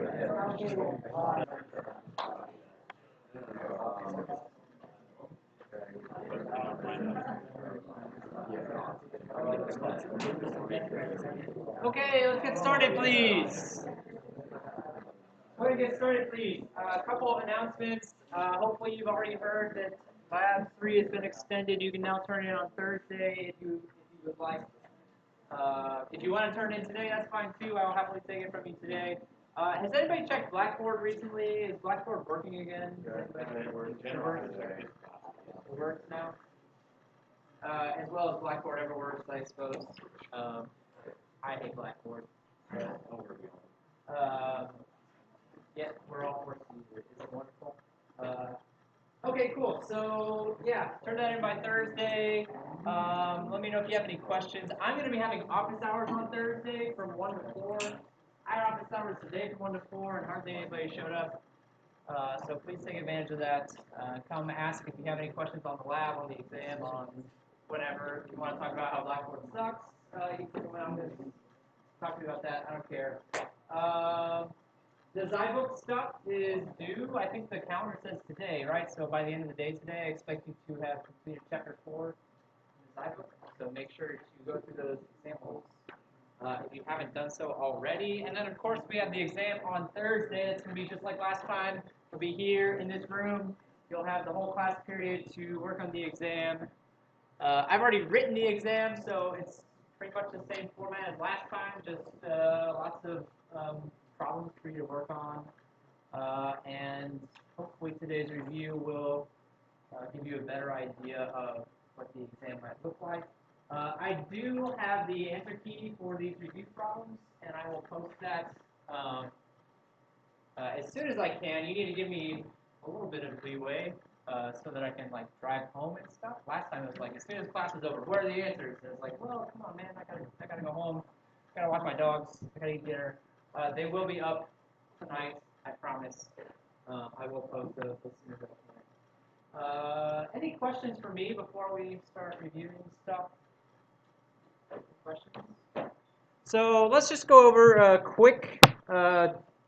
Okay, let's get started, please. We're going to get started, please. A couple of announcements. Hopefully you've already heard that Lab 3 has been extended. You can now turn in on Thursday if you would like. If you want to turn in today, that's fine too. I will happily take it from you today. Has anybody checked Blackboard recently? Is Blackboard working again? It works now? As well as Blackboard ever works, I suppose. I hate Blackboard. Yeah, we're all working here. Isn't it wonderful? Okay, cool. So, yeah, turn that in by Thursday. Let me know if you have any questions. I'm going to be having office hours on Thursday from 1 to 4. I had office hours today from 1 to 4, and hardly anybody showed up. So please take advantage of that. Come ask if you have any questions on the lab, on the exam, on whatever. If you want to talk about how Blackboard sucks, you can come out and talk to me about that. I don't care. The Zybook stuff is due. I think the calendar says today, right? So by the end of the day today, I expect you to have completed Chapter 4 in the Zybook. So make sure to go through those examples if you haven't done so already. And then, of course, we have the exam on Thursday. It's going to be just like last time. We'll be here in this room. You'll have the whole class period to work on the exam. I've already written the exam, so it's pretty much the same format as last time, just lots of problems for you to work on. And hopefully today's review will give you a better idea of what the exam might look like. I do have the answer key for these review problems, and I will post that as soon as I can. You need to give me a little bit of leeway so that I can like drive home and stuff. Last time it was like, as soon as class is over, where are the answers? And it's like, well, come on, man, I gotta go home. I gotta watch my dogs. I gotta eat dinner. They will be up tonight, I promise. I will post those as soon as I can. Any questions for me before we start reviewing stuff? Questions? So let's just go over a quick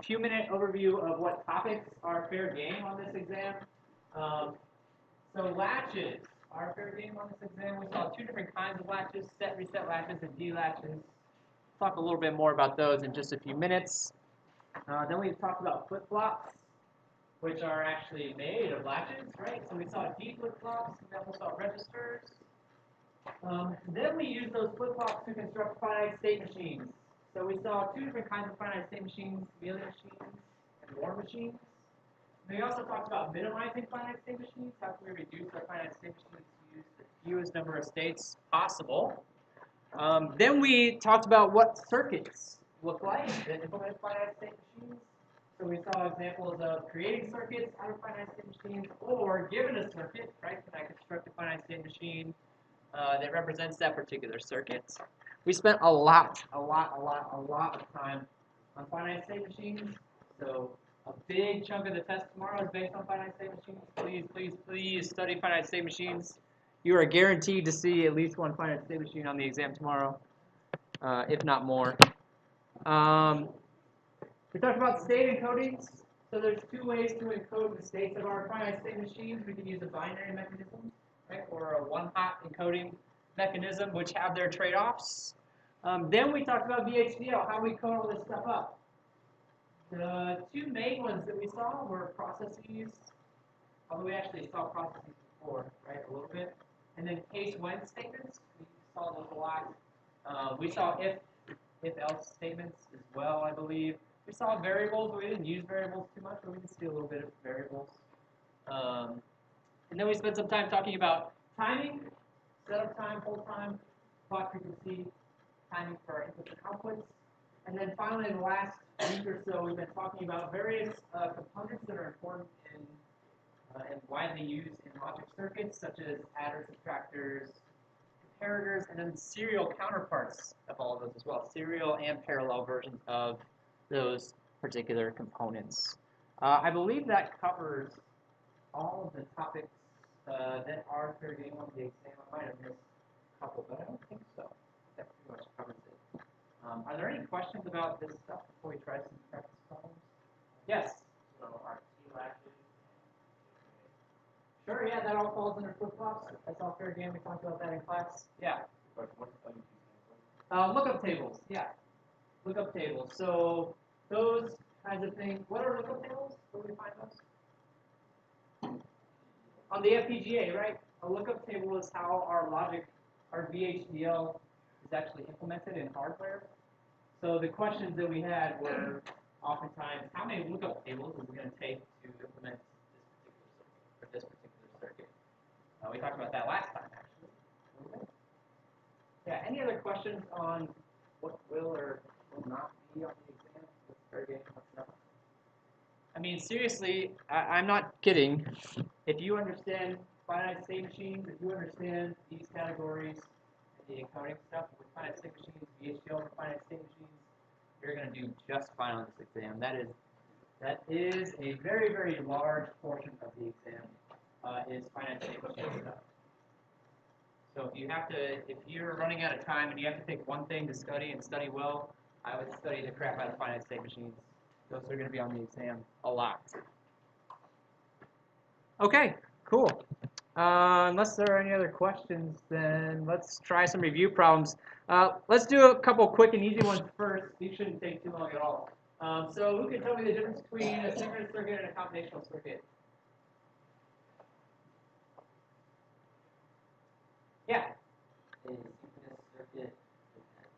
few-minute overview of what topics are fair game on this exam. So latches are fair game on this exam. We saw two different kinds of latches, set, reset latches, and D-latches. Talk a little bit more about those in just a few minutes. Then we talked about flip-flops, which are actually made of latches, right? So we saw D flip-flops, we also saw registers. Then we used those flip-flops to construct finite state machines. So we saw two different kinds of finite state machines, Mealy machines and Moore machines. And we also talked about minimizing finite state machines. How can we reduce our finite state machines to use the fewest number of states possible? Then we talked about what circuits look like that implement finite state machines. So we saw examples of creating circuits out of finite state machines, or given a circuit, right? Can I construct a finite state machine that represents that particular circuit? We spent a lot of time on finite state machines. So a big chunk of the test tomorrow is based on finite state machines. Please study finite state machines. You are guaranteed to see at least one finite state machine on the exam tomorrow, if not more. We talked about state encodings. So there's two ways to encode the states of our finite state machines. We can use a binary mechanism, right, or a one-hot encoding mechanism, which have their trade-offs. Then we talked about VHDL, how we code all this stuff up. The two main ones that we saw were processes, although we actually saw processes before, right, a little bit. And then case-when statements, we saw those a lot. We saw if-else statements as well, I believe. We saw variables, but we didn't use variables too much, but we did see a little bit of variables. And then we spent some time talking about timing, setup time, hold time, clock frequency, timing for our inputs and outputs. And then finally, in the last week or so, we've been talking about various components that are important and widely used in logic circuits, such as adders, subtractors, comparators, and then serial counterparts of all of those as well, serial and parallel versions of those particular components. I believe that covers all of the topics that are fair game on the exam. I might have missed a couple, but I don't think so. That pretty much covers it. Are there any questions about this stuff before we try some practice problems? yeah, that all falls under flip-flops. That's all fair game. We talked about that in class. Yeah. Lookup tables. Yeah. Lookup tables. So those kinds of things. What are lookup tables? Where do we find those? On the FPGA, right? A lookup table is how our logic, our VHDL, is actually implemented in hardware. So the questions that we had were oftentimes, how many lookup tables is it going to take to implement this particular circuit? We talked about that last time, actually. Okay. Yeah, any other questions on what will or will not be on the exam? What's fair game, what's not? I mean, seriously, I'm not kidding. If you understand finite state machines, if you understand these categories, and the encoding stuff with finite state machines, VHDL for finite state machines, you're going to do just fine on this exam. That is a very, very large portion of the exam is finite state machine stuff. So if you're running out of time and you have to pick one thing to study and study well, I would study the crap out of finite state machines. Those are going to be on the exam a lot. Okay, cool. Unless there are any other questions, then let's try some review problems. Let's do a couple quick and easy ones first. These shouldn't take too long at all. So who can tell me the difference between a synchronous circuit and a combinational circuit? Yeah. A synchronous circuit depends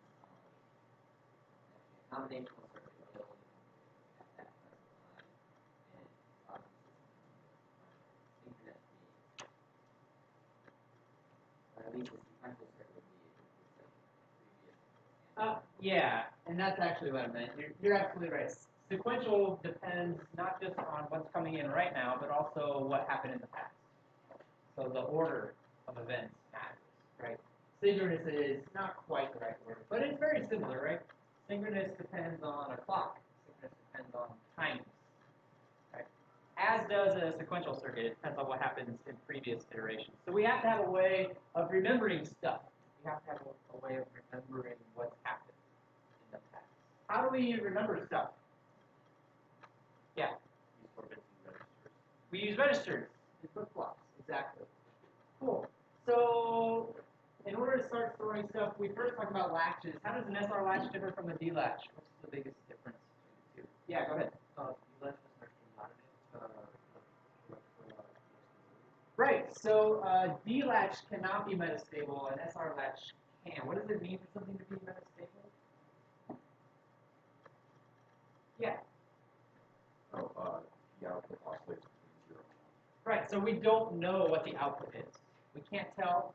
on a combinational circuit will at that present time and synchronous means, or at least a sequential circuit would be previous. Yeah, and that's actually what I meant. You're absolutely right. Sequential depends not just on what's coming in right now, but also what happened in the past. So the order of events matters, right? Synchronous is not quite the right word, but it's very similar, right? Synchronous depends on a clock. Synchronous depends on timing, right? As does a sequential circuit. It depends on what happens in previous iterations. So we have to have a way of remembering stuff. We have to have a way of remembering what's happened in the past. How do we remember stuff? Yeah. We use registers and flip-flops, exactly. Cool. So in order to start storing stuff, we first talk about latches. How does an SR latch differ from a D latch? What's the biggest difference between the two? Yeah, go ahead. Right. So D latch cannot be metastable, and SR latch can. What does it mean for something to be metastable? Yeah. The output oscillates between 0 and 1. Right, so we don't know what the output is. We can't tell.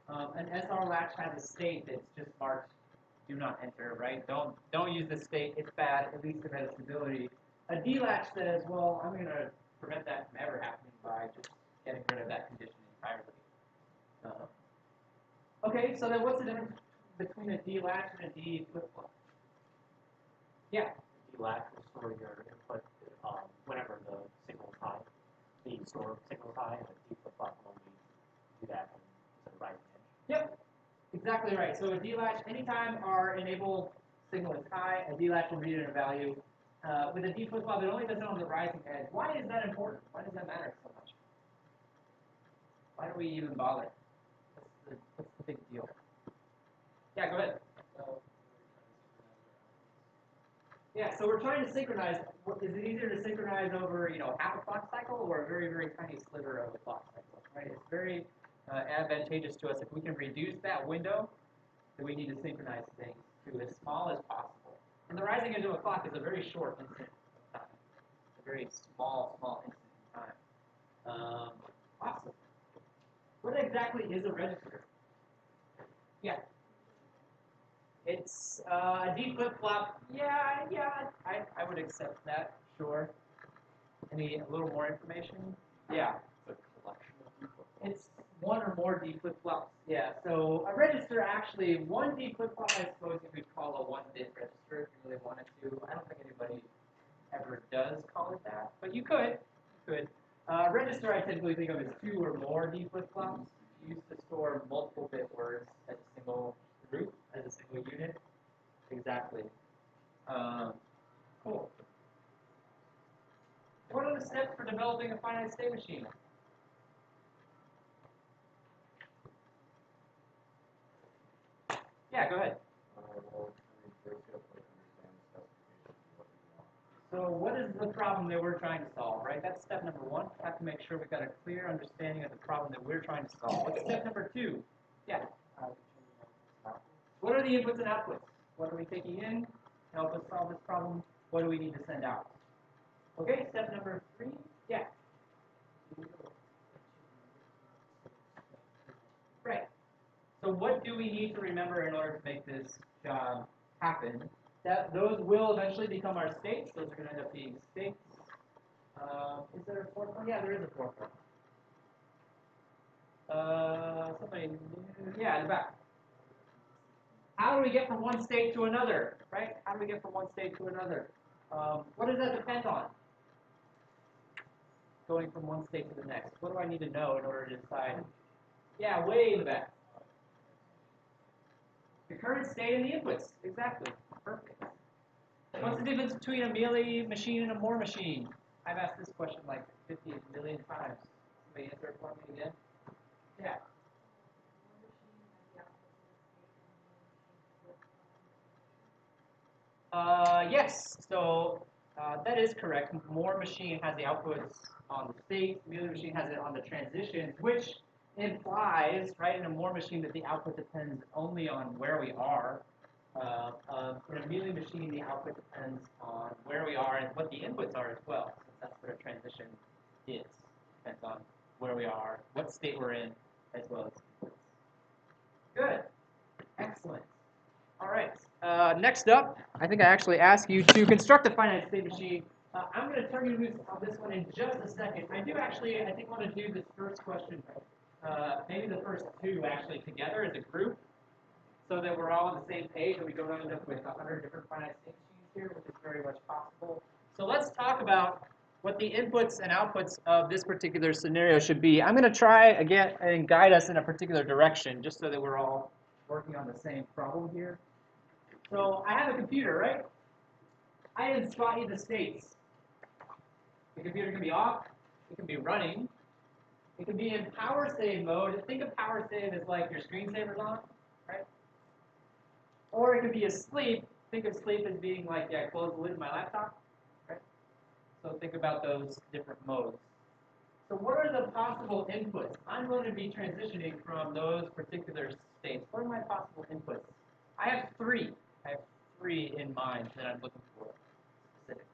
An SR latch has a state that's just marked do not enter, right? Don't use this state, it's bad, it leads to metastability. A D latch says, well, I'm going to prevent that from ever happening by just getting rid of that condition entirely. Okay, so then what's the difference between a D latch and a D flip-flop? Yeah. D latch will store your input whenever the signal is high. The store signal is high, and a D flip-flop will only do that when it's a rising edge. Yep, exactly right. So a D latch, anytime our enable signal is high, a D latch will read in a value. With a D flip-flop, it only does it on the rising edge. Why is that important? Why does that matter so much? Why do we even bother? What's the big deal? Yeah, go ahead. Yeah, so we're trying to synchronize. Is it easier to synchronize over, half a clock cycle or a very, very tiny sliver of a clock cycle? Right? It's very advantageous to us if we can reduce that window that we need to synchronize things to as small as possible. And the rising edge of a clock is a very short instant of time. It's a very small instant of time. Awesome. What exactly is a register? Yeah. It's a D flip-flop. Yeah, I would accept that, sure. Any a little more information? Yeah. It's a collection of D flip-flops. It's one or more D flip-flops. Yeah. So a register, actually, one D flip-flop, I suppose you could call a one-bit register if you really wanted to. I don't think anybody ever does call it that, but you could. Register, I typically think of as two or more D flip-flops. Used to store multiple bit words as a single group, as a single unit. Exactly. Cool. What are the steps for developing a finite state machine? Yeah, go ahead. Well, I mean, first you have to like understand the specification of what you want. So what is the problem that we're trying to solve, right? That's step number one. We have to make sure we've got a clear understanding of the problem that we're trying to solve. What's step number two? Yeah. What are the inputs and outputs? What are we taking in to help us solve this problem? What do we need to send out? Okay, step number three. Yeah. Right. So what do we need to remember in order to make this job happen? That those will eventually become our states. Those are going to end up being states. Is there a fourth one? Yeah, there is a fourth one. Somebody new. Yeah, in the back. How do we get from one state to another? Right? How do we get from one state to another? What does that depend on? Going from one state to the next. What do I need to know in order to decide? Yeah, way in the back. The current state and the inputs. Exactly. Perfect. What's the difference between a mealy machine and a Moore machine? I've asked this question like 50 million times. Somebody answer it for me again? Yeah. Yes. So that is correct. Moore machine has the outputs on the state. Mealy machine has it on the transitions, which implies, right, in a Moore machine that the output depends only on where we are. In a Mealy machine, the output depends on where we are and what the inputs are as well, since that's what a transition is. Depends on where we are, what state we're in, as well as inputs. Good. Excellent. All right. Next up, I think I actually asked you to construct a finite state machine. I'm going to turn you loose on this one in just a second. I do actually, I think, want to do this first question, maybe the first two actually together as a group, so that we're all on the same page and we don't end up with 100 different finite state machines here, which is very much possible. So let's talk about what the inputs and outputs of this particular scenario should be. I'm going to try again and guide us in a particular direction, just so that we're all working on the same problem here. So I have a computer, right? I didn't spot you the states. The computer can be off, it can be running, it can be in power save mode. Think of power save as like your screensaver's on, right? Or it could be asleep. Think of sleep as being like, yeah, close the lid of my laptop, right? So think about those different modes. So what are the possible inputs? I'm going to be transitioning from those particular states. What are my possible inputs? I have three. I have three in mind that I'm looking for specifically.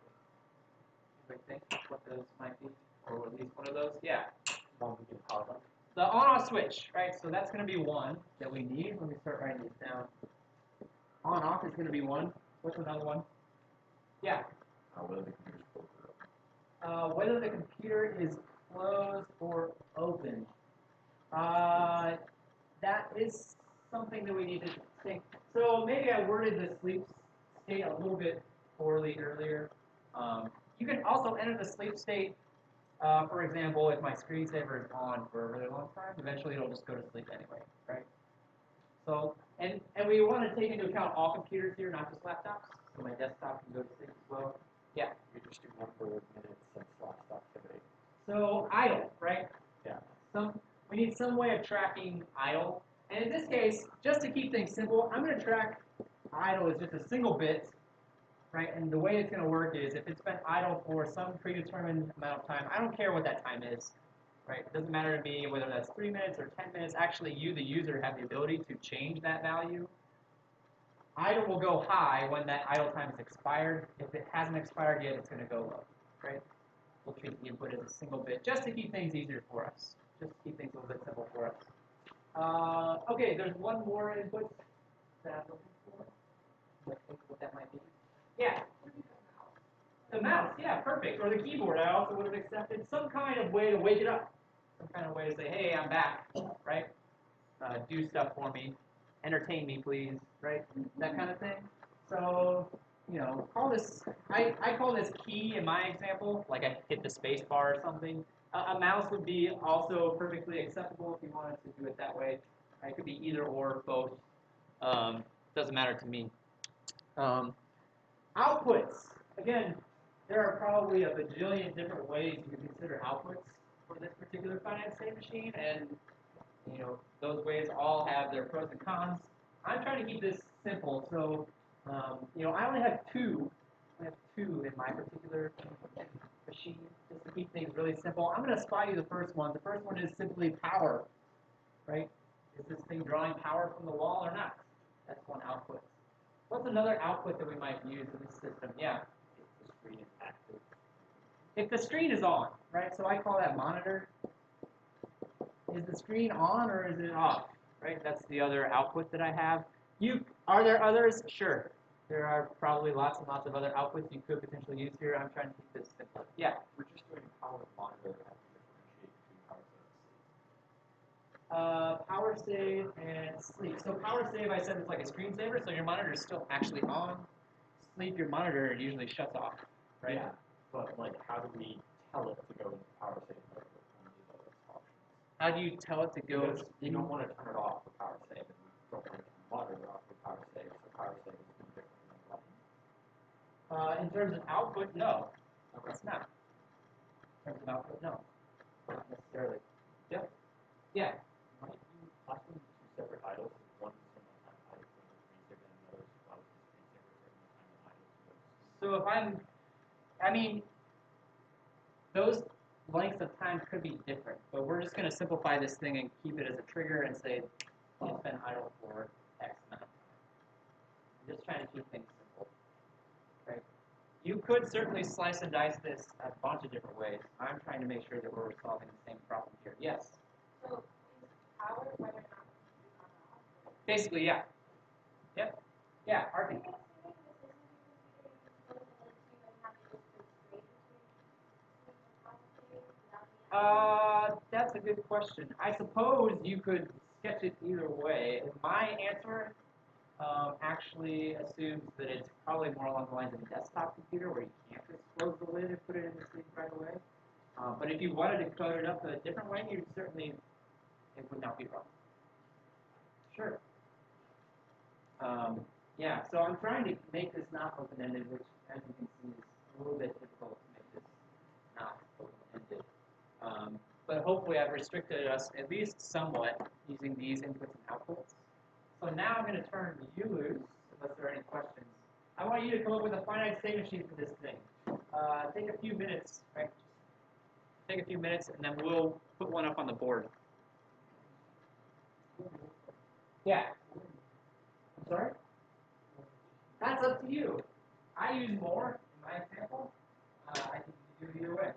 Anybody think what those might be? Or at least one of those? Yeah. One we can power on. The on-off switch, right? So that's going to be one that we need. Let me start writing this down. On-off is going to be one. What's another one? Yeah. Whether the computer's closed or open. Whether the computer is closed or open. That is something that we need to think. So maybe I worded the sleep state a little bit poorly earlier. You can also enter the sleep state, for example, if my screensaver is on for a really long time, eventually it'll just go to sleep anyway, right? So, and we want to take into account all computers here, not just laptops. So my desktop can go to sleep as well. Yeah. We just do number of minutes since last activity. So idle, right? Yeah. We need some way of tracking idle. And in this case, just to keep things simple, I'm going to track idle as just a single bit, right? And the way it's going to work is if it's been idle for some predetermined amount of time, I don't care what that time is, right? It doesn't matter to me whether that's 3 minutes or 10 minutes. Actually, you, the user, have the ability to change that value. Idle will go high when that idle time is expired. If it hasn't expired yet, it's going to go low, right? We'll treat the input as a single bit just to keep things easier for us, just to keep things a little bit simple for us. Okay, there's one more input that I'm looking for. Let's think what that might be. Yeah. The mouse, yeah, perfect. Or the keyboard, I also would have accepted some kind of way to wake it up. Some kind of way to say, hey, I'm back, right? Do stuff for me. Entertain me, please, right? That kind of thing. So, you know, call this, I call this key in my example, like I hit the space bar or something. A mouse would be also perfectly acceptable if you wanted to do it that way. It could be either or, both. Doesn't matter to me. Outputs. Again, there are probably a bajillion different ways you can consider outputs for this particular finite state machine, and you know those ways all have their pros and cons. I'm trying to keep this simple. So, I only have two. I have two in my particular machine, just to keep things really simple. I'm going to spot you the first one. The first one is simply power, right? Is this thing drawing power from the wall or not? That's one output. What's another output that we might use in this system? Yeah. If the screen is active. If the screen is on, right? So I call that monitor. Is the screen on or is it off? Right? That's the other output that I have. Are there others? Sure. There are probably lots and lots of other outputs you could potentially use here. I'm trying to keep this simple. Yeah. We're just doing power monitor, we have to differentiate between power save and sleep. Power save and sleep. So power save, I said, is like a screensaver, so your monitor is still actually on. Sleep, your monitor usually shuts off, right? Yeah, but like, how do we tell it to go into power save mode with one of these other options? How do you tell it to go? Because you don't want to turn it off for power save, and we don't want to turn the monitor off for power save, so power save is no different than button. In terms of output, no. Okay. It's not. In terms of output, no. Not necessarily. Yep. Yeah. Might you possibly two separate idles, one is from one time idle for the screensaver, and another is while it's screensaver during the time of idle to go to sleep? So if those lengths of time could be different, but we're just going to simplify this thing and keep it as a trigger and say it's been idle for X amount of time. I'm just trying to keep things simple. Right? You could certainly slice and dice this a bunch of different ways. I'm trying to make sure that we're solving the same problem here. Yes? So is power whether or not it's on or off? Basically, yeah. Yep. Yeah, Arby. That's a good question. I suppose you could sketch it either way. My answer actually assumes that it's probably more along the lines of a desktop computer where you can't just close the lid and put it in the sleep right away. But if you wanted to code it up a different way, it would not be wrong. Sure. Yeah, so I'm trying to make this not open-ended, which, as you can see, is a little bit difficult to make this not open-ended. But hopefully I've restricted us at least somewhat using these inputs and outputs. So now I'm going to turn to you, Luz, unless there are any questions. I want you to come up with a finite state machine for this thing. Take a few minutes, right? Take a few minutes, and then we'll put one up on the board. Yeah. I'm sorry? That's up to you. I use more in my example. I think you can do it either way.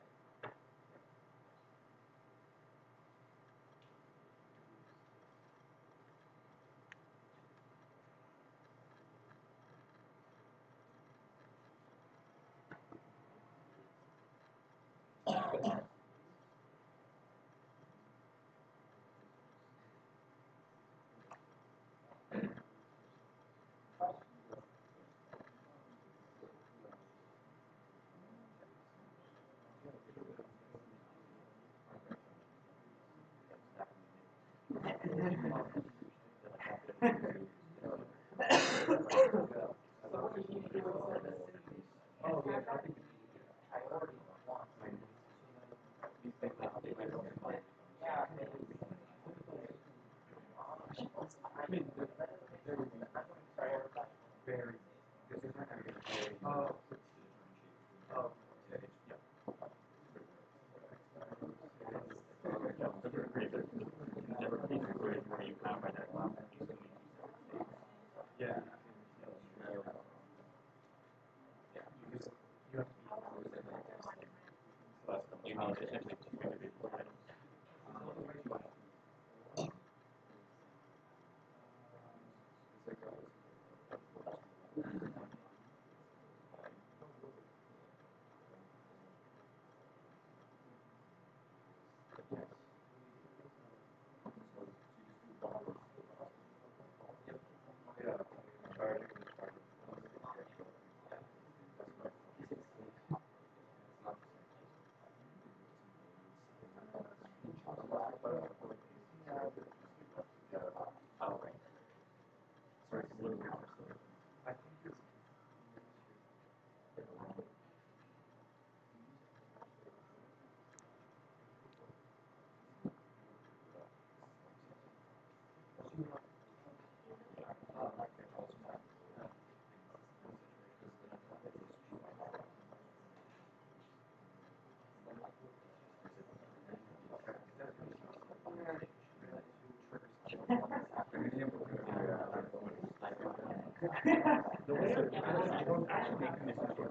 The way I don't actually make conditions for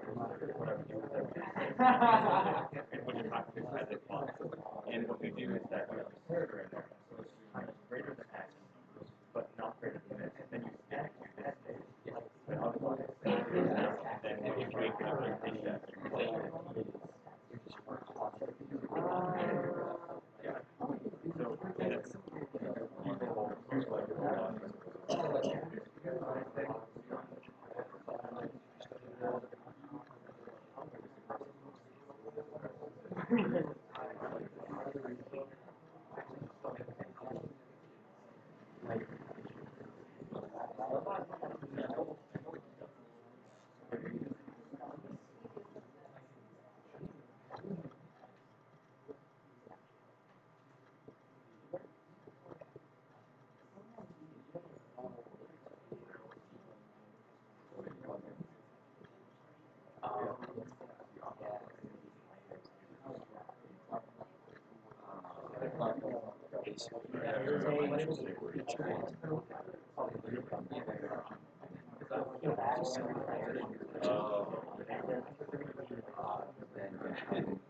what I would do with everything. And when you're talking to as a class, and what we do is that we have a parameter in there, so it's times greater than x, but not greater than this, and then you stack to this stage. But otherwise, then if you make an implementation that you can say, yeah. So that's here's what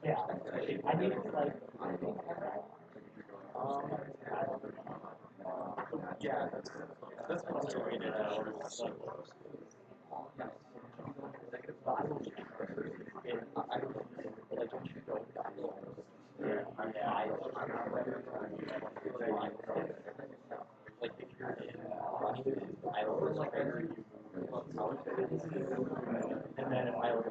Yeah, I need to like. yeah, that's what I'm doing. I don't like you don't like if you're in Washington, I would like you and then if I were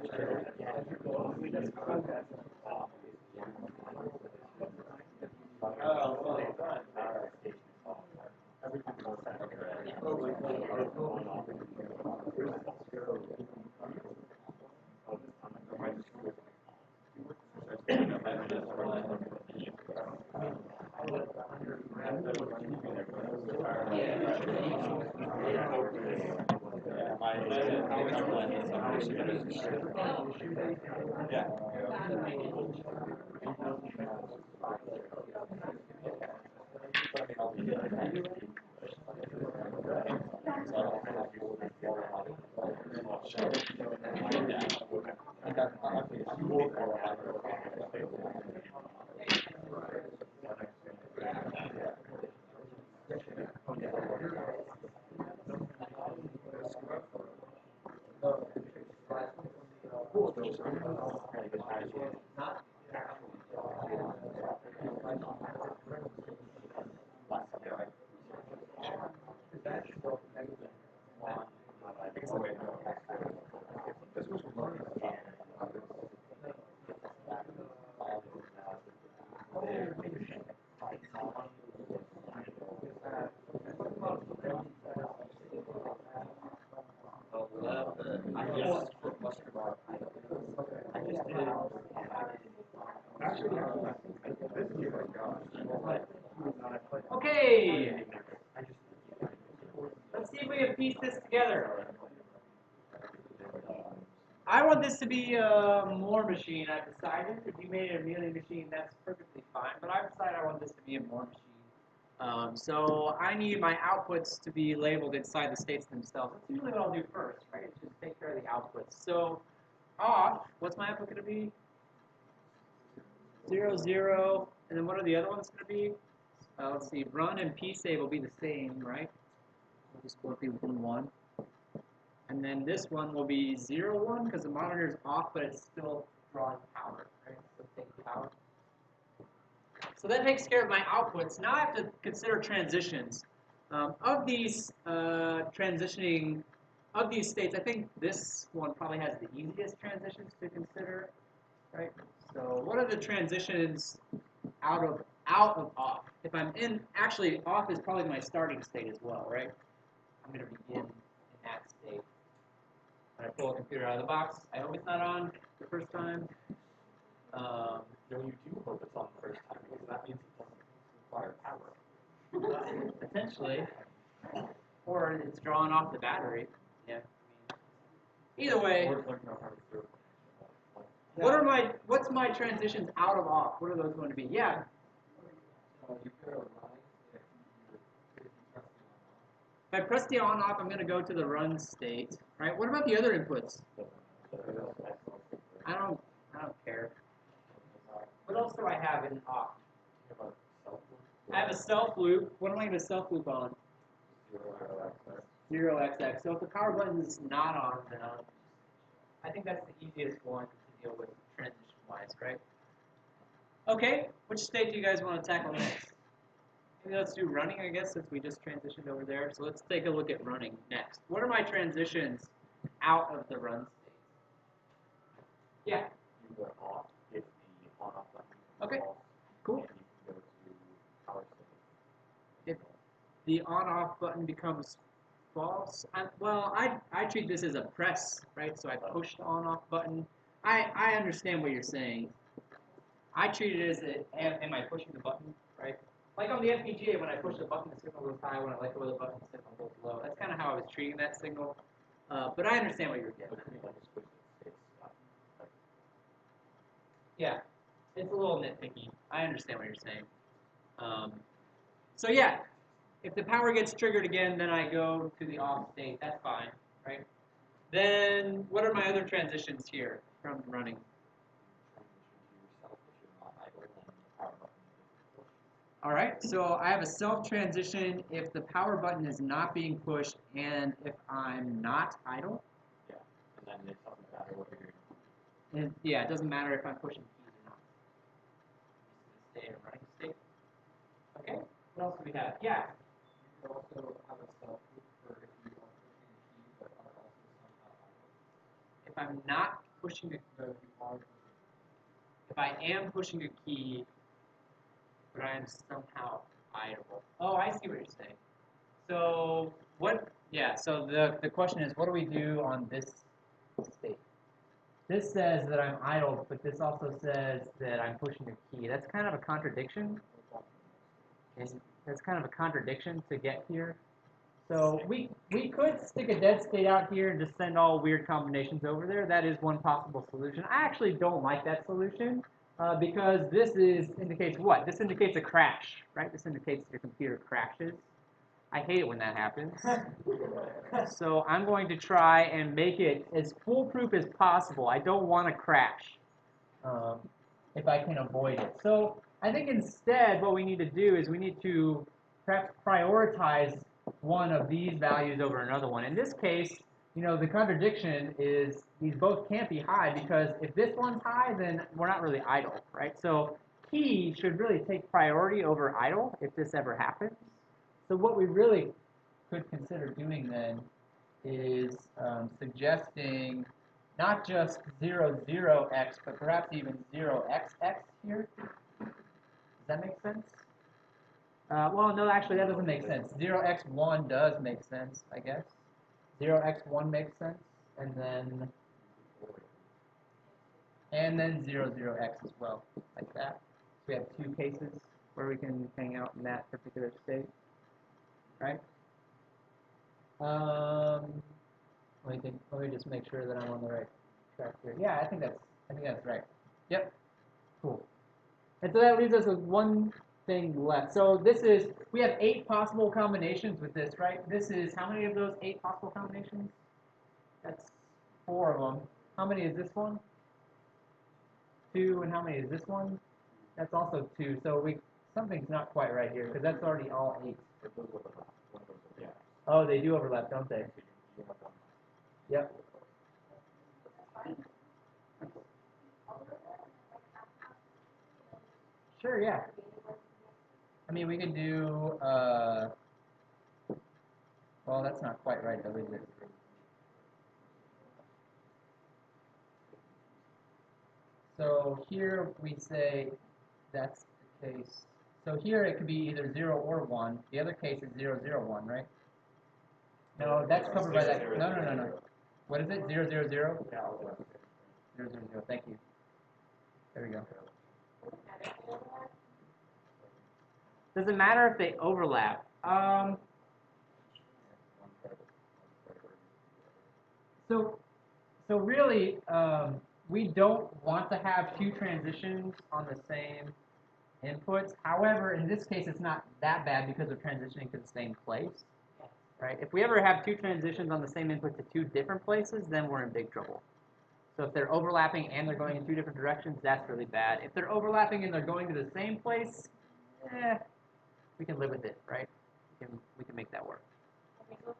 Okay, let's see if we can piece this together. I want this to be a Moore machine, I've decided. If you made it a Mealy machine, that's perfectly fine, but I've decided I want this to be a Moore machine. So I need my outputs to be labeled inside the states themselves. That's usually what I'll do first, right? Just take care of the outputs. So off, what's my output going to be? 0, 0, and then what are the other ones going to be? Let's see, run and psave will be the same, right? We'll just both be 1, 1. And then this one will be 0, 1 because the monitor is off, but it's still drawing power, right? So take power. So that takes care of my outputs. Now I have to consider transitions. Of these transitioning, of these states, I think this one probably has the easiest transitions to consider, right? So what are the transitions out of off? If I'm in, actually off is probably my starting state as well, right? I'm going to begin in that state. When I pull a computer out of the box, I hope it's not on the first time. No, you do hope it's on the first time because that means it doesn't require power. Potentially. Or it's drawn off the battery. Yeah. Either way, what's my transitions out of off? What are those going to be? Yeah. If I press the on-off, I'm going to go to the run state. Right? What about the other inputs? I don't care. What else do I have in off? I have a self loop. What am I going to self loop on? 0xx. So if the power button is not on, then I think that's the easiest one to deal with transition-wise, right? Okay, which state do you guys want to tackle next? Maybe let's do running, I guess, since we just transitioned over there. So let's take a look at running next. What are my transitions out of the run state? Yeah. Okay, cool. If the on-off button becomes false, I treat this as a press, right? So I push the on-off button. I understand what you're saying. I treat it as am I pushing the button, right? Like on the FPGA, when I push the button, the signal goes high. When I let go of the button, the signal goes low. That's kind of how I was treating that signal. But I understand what you're getting at. Yeah, it's a little nitpicky. I understand what you're saying. So yeah, if the power gets triggered again, then I go to the off state. That's fine, right? Then what are my other transitions here from running? All right, so I have a self transition if the power button is not being pushed and if I'm not idle. Yeah, and then it doesn't matter what you're doing. And yeah, it doesn't matter if I'm pushing keys or not. Stay in running state. Okay, what else do we have? Yeah. You could also have a self loop for if you are pushing a key but are also somehow idle. If I'm not pushing a So if you are pushing, if I am pushing a key, but I am somehow idle. Oh, I see what you're saying. So what? Yeah. So the question is, what do we do on this state? This says that I'm idle, but this also says that I'm pushing a key. That's kind of a contradiction. And that's kind of a contradiction to get here. So we could stick a dead state out here and just send all weird combinations over there. That is one possible solution. I actually don't like that solution because this indicates what? This indicates a crash, right? This indicates your computer crashes. I hate it when that happens. So I'm going to try and make it as foolproof as possible. I don't want to crash if I can avoid it. So I think instead what we need to do is we need to perhaps prioritize one of these values over another one. In this case, the contradiction is these both can't be high because if this one's high, then we're not really idle, right? So key should really take priority over idle if this ever happens. So what we really could consider doing then is suggesting not just 0,0x, but perhaps even 0xx here. Does that make sense? Well, no, actually, that doesn't make sense. 0x1 does make sense, I guess. 0x1 makes sense, and then 0,0x as well, like that. So we have two cases where we can hang out in that particular state, right? Let me just make sure that I'm on the right track here. Yeah, I think that's right. Yep. Cool. And so that leaves us with one thing left. So we have 8 possible combinations with this, right? This is, how many of those 8 possible combinations? That's 4 of them. How many is this one? 2, and how many is this one? That's also 2. So something's not quite right here, because that's already all 8. Oh, they do overlap, don't they? Yep. Sure, yeah. I mean, we could do, well, that's not quite right, though, is it? So here we say that's the case. So here it could be either 0 or 1. The other case is 0, 0, 1, right? No, that's covered by that. No. What is it? 0, 0, 0? 0, 0, 0. Thank you. There we go. Does it matter if they overlap? So really, we don't want to have 2 transitions on the same inputs. However, in this case, it's not that bad because we're transitioning to the same place. right? If we ever have two transitions on the same input to two different places, then we're in big trouble. So if they're overlapping and they're going in two different directions, that's really bad. If they're overlapping and they're going to the same place, we can live with it, right? We can make that work. Okay, so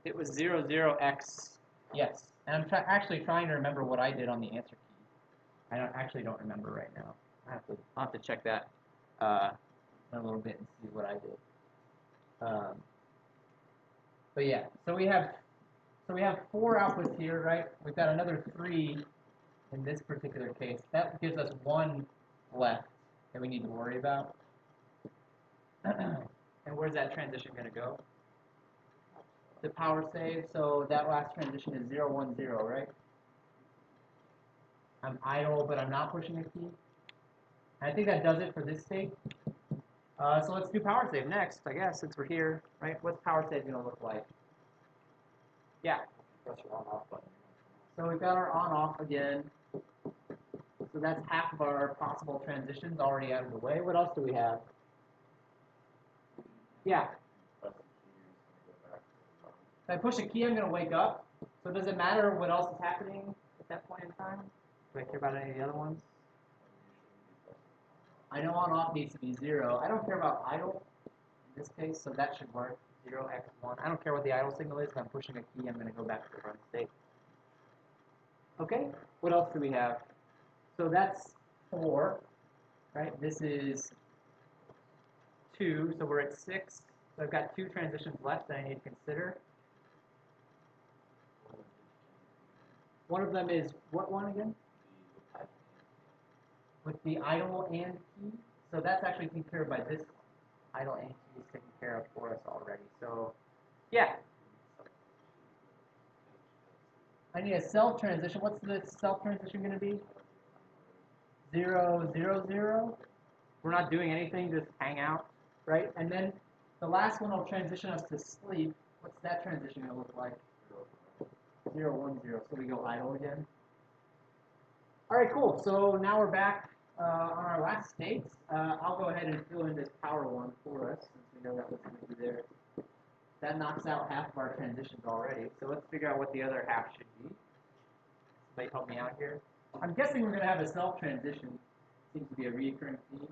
if It was 0, 0, x, yes. And I'm actually trying to remember what I did on the answer key. I don't remember right now. I'll have to check that in a little bit and see what I did. But yeah, so we have 4 outputs here, right? We've got another 3 in this particular case. That gives us 1 left that we need to worry about. And where's that transition going to go? The power save. So that last transition is 0, 1, 0, right? I'm idle, but I'm not pushing a key. And I think that does it for this state. So let's do power save next, I guess, since we're here, right? What's power save going to look like? Yeah. Press your on-off button. So we've got our on-off again. So that's half of our possible transitions already out of the way. What else do we have? Yeah. If I push a key, I'm going to wake up. So does it matter what else is happening at that point in time? Do I care about any of the other ones? I know on-off needs to be 0. I don't care about idle in this case, so that should work. 0, x, 1. I don't care what the idle signal is. If I'm pushing a key, I'm going to go back to the run state. Okay, what else do we have? So that's 4, right? This is 2, so we're at 6. So I've got 2 transitions left that I need to consider. One of them is, what one again? With the idle and key. So that's actually taken care of by this one. Idle and key is taken care of for us already. So, yeah. I need a self transition. What's the self transition going to be? 0, 0, 0. We're not doing anything, just hang out, right? And then the last one will transition us to sleep. What's that transition going to look like? 0, 1, 0. So we go idle again. All right, cool. So now we're back on our last states. I'll go ahead and fill in this power one for us, since we know that was going to be there. That knocks out half of our transitions already. So let's figure out what the other half should be. Somebody help me out here. I'm guessing we're going to have a self-transition. Seems to be a recurring theme.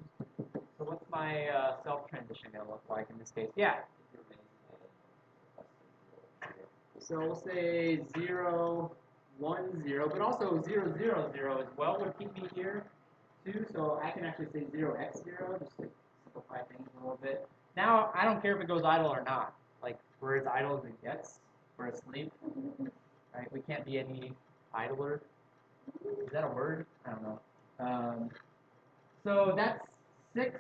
So what's my self-transition going to look like in this case? Yeah. So we'll say 0, 1, 0, but also 0, 0, 0 as well would keep me here too. So I can actually say 0, x 0, just to simplify things a little bit. Now, I don't care if it goes idle or not. Like, we're as idle as it gets. We're asleep. Right? We can't be any idler. Is that a word? I don't know. So that's 6.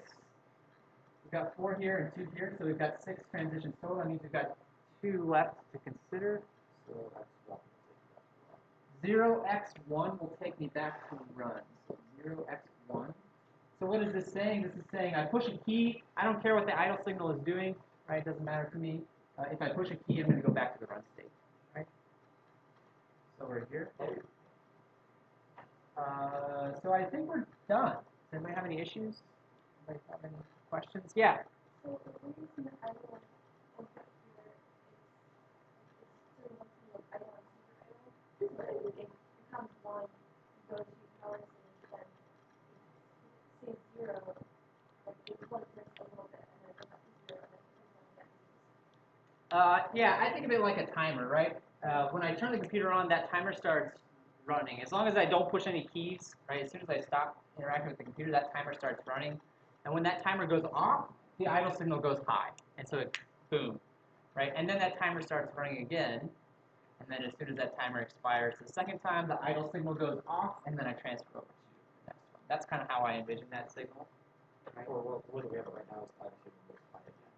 We've got 4 here and 2 here, so we've got 6 transitions total. That means we've got 2 left to consider. So that's 1. 0x1 will take me back to run. So 0x1. So what is this saying? This is saying I push a key. I don't care what the idle signal is doing. Right? It doesn't matter to me. If I push a key, I'm going to go back to the run state. Right? So we're here. So I think we're done. Does anybody have any issues? Anybody have any questions? Yeah. So the reason I will input here is still looking at idle and super idle. So it becomes 1, you go to power save, then it saves 0, like it plugs this a little bit, and then it goes up to 0, and then it comes down again. Yeah, I think of it like a timer, right? When I turn the computer on, that timer starts running. As long as I don't push any keys, right? As soon as I stop interacting with the computer, that timer starts running. And when that timer goes off, the idle signal goes high. And so it, boom, right? And then that timer starts running again. And then as soon as that timer expires the second time, the idle signal goes off, and then I transfer over to the next one. That's kind of how I envision that signal. Right? Or what we have right now is time signal goes high again.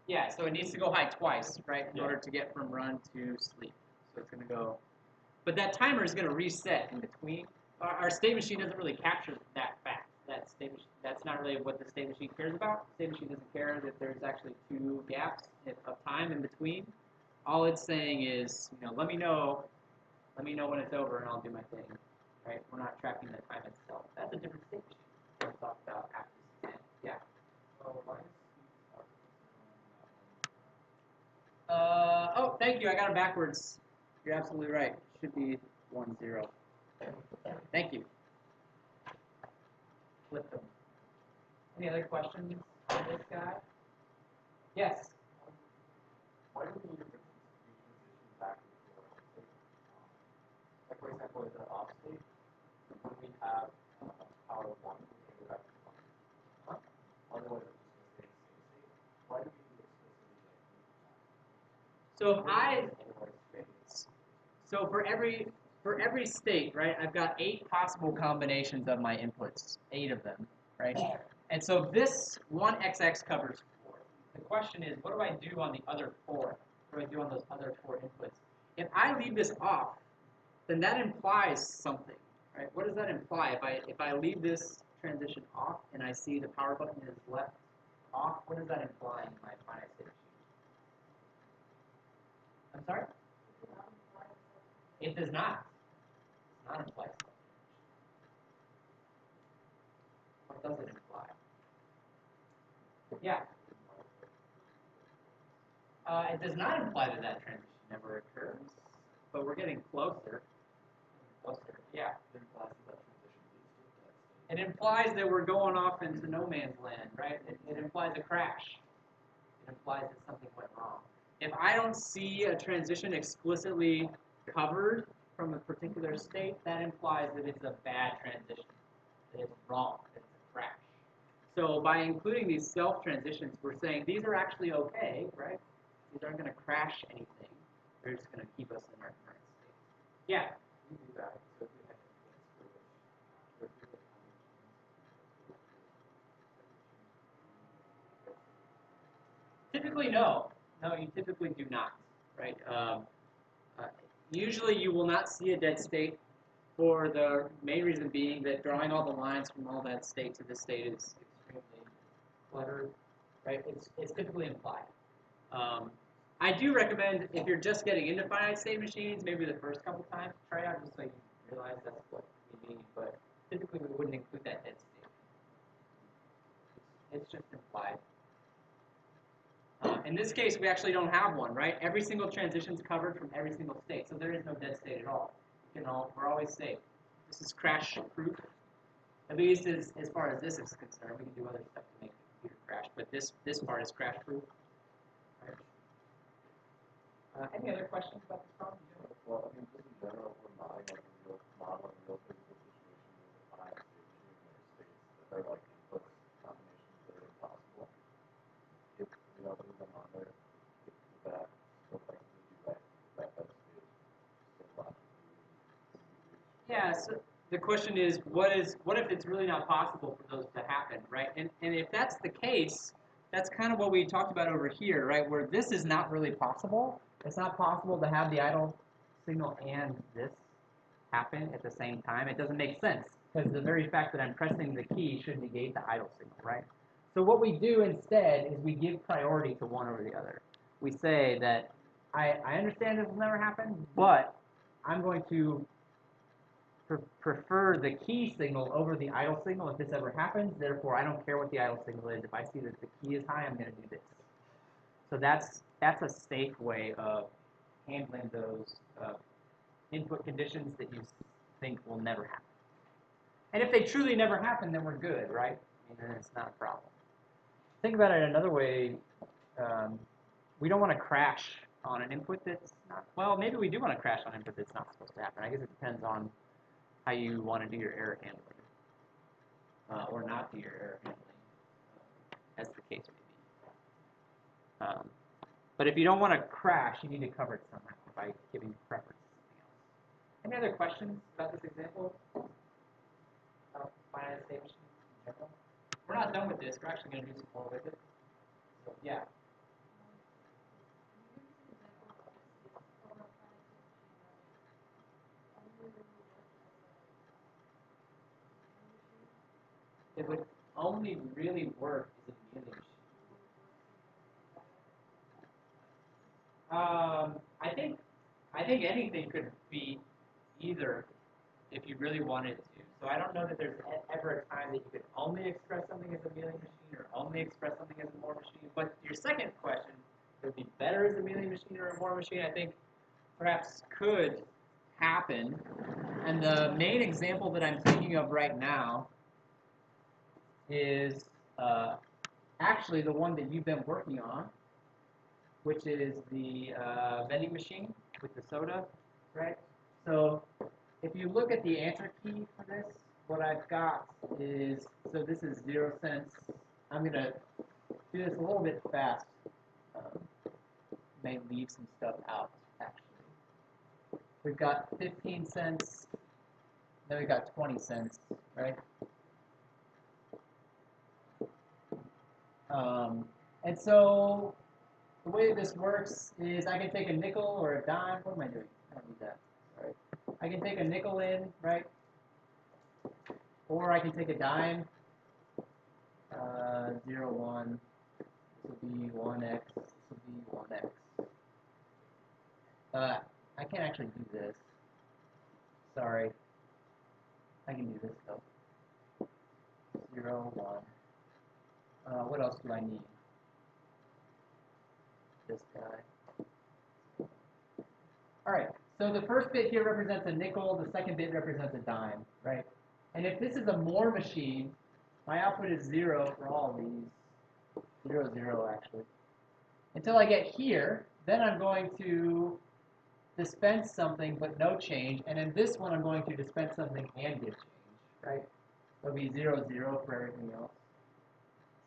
Yeah, so it needs to go high twice, right, in order to get from run to sleep. So it's going to go. But that timer is going to reset in between. Our state machine doesn't really capture that fact. That's not really what the state machine cares about. The state machine doesn't care that there's actually 2 gaps of time in between. All it's saying is, let me know when it's over, and I'll do my thing. Right? We're not tracking the time itself. That's a different state machine. We'll talk about after this. Yeah. So why is thank you. I got it backwards. You're absolutely right. It should be 1, 0. Thank you. Flip them. Any other questions on this guy? Yes. Why do we need to transition back and forth? Like, for example, in the off state, when we have power of 1, we can go back to 1. Otherwise, it's just going to stay in the same state. Why do we need to explicitly like move that? So if so for every state, right, I've got 8 possible combinations of my inputs, 8 of them, right? And so this one XX covers 4. The question is, what do I do on the other 4? What do I do on those other 4 inputs? If I leave this off, then that implies something, right? What does that imply? If I leave this transition off and I see the power button is left off, what does that imply in my finite state machine? I'm sorry? It does not. It does not imply something. What does it imply? Yeah. It does not imply that that transition never occurs, but we're getting closer. Closer. Yeah. It implies that we're going off into no man's land, right? It implies a crash. It implies that something went wrong. If I don't see a transition explicitly covered from a particular state, that implies that it's a bad transition, that it's wrong, that it's a crash. So by including these self-transitions, we're saying these are actually okay, right? These aren't going to crash anything. They're just going to keep us in our current state. Yeah? We do that. So if we have to transfer, if we have Typically, no. No, you typically do not, right? Usually you will not see a dead state for the main reason being that drawing all the lines from all that state to this state is extremely cluttered, right? It's typically implied. I do recommend if you're just getting into finite state machines, maybe the first couple times, try out just so you realize that's what we need, but typically we wouldn't include that dead state. It's just implied. In this case, we actually don't have one, right? Every single transition is covered from every single state, so there is no dead state at all. We're always safe. This is crash-proof, at least as far as this is concerned. We can do other stuff to make the computer crash, but this part is crash-proof. Right. Any other questions about this problem? well, I mean, just in general, we're modeling like a real model, a real physical situation with a finite state machine in their states that are like input combinations that are impossible. If we don't leave them on there, if that still technically do that, that state is still logically Yeah, so the question is, what if it's really not possible for those to happen, right? And if that's the case, that's kind of what we talked about over here, right? Where this is not really possible. It's not possible to have the idle signal and this happen at the same time. It doesn't make sense because the very fact that I'm pressing the key should negate the idle signal, right? So what we do instead is we give priority to one over the other. We say that I understand this will never happen, but I'm going to prefer the key signal over the idle signal if this ever happens. Therefore, I don't care what the idle signal is. If I see that the key is high, I'm going to do this. So that's a safe way of handling those input conditions that you think will never happen. And if they truly never happen, then we're good, right? I mean, then it's not a problem. Think about it another way. We don't want to crash on an input that's not, well, maybe we do want to crash on an input that's not supposed to happen. I guess it depends on how you want to do your error handling, or not do your error handling, as the case may be. But if you don't want to crash, you need to cover it somehow by giving preference to something else. Any other questions about this example? About finite state machines in general? We're not done with this. We're actually going to do some more with it. So, yeah. It would only really work as a mealing machine. I think anything could be either if you really wanted to. So I don't know that there's ever a time that you could only express something as a mealing machine or only express something as a Moore machine. But your second question it would be better as a melee machine or a Moore machine, I think perhaps could happen. And the main example that I'm thinking of right now is actually the one that you've been working on, which is the vending machine with the soda, right? So if you look at the answer key for this, what I've got is, so this is 0 cents. I'm going to do this a little bit fast. May leave some stuff out, actually. We've got 15 cents, then we've got 20 cents, right? And so the way that this works is I can take a nickel or a dime. What am I doing? I don't need that. All right. I can take a nickel in, right? Or I can take a dime. 0, 1. This will be 1x. This will be 1x. I can't actually do this. Sorry. I can do this though. 0, 1. What else do I need? This guy. All right. So the first bit here represents a nickel. The second bit represents a dime, right? And if this is a Moore machine, my output is 0 for all of these. 0, 0 actually. Until I get here, then I'm going to dispense something but no change. And in this one, I'm going to dispense something and give change, right? It'll be 0, 0 for everything else.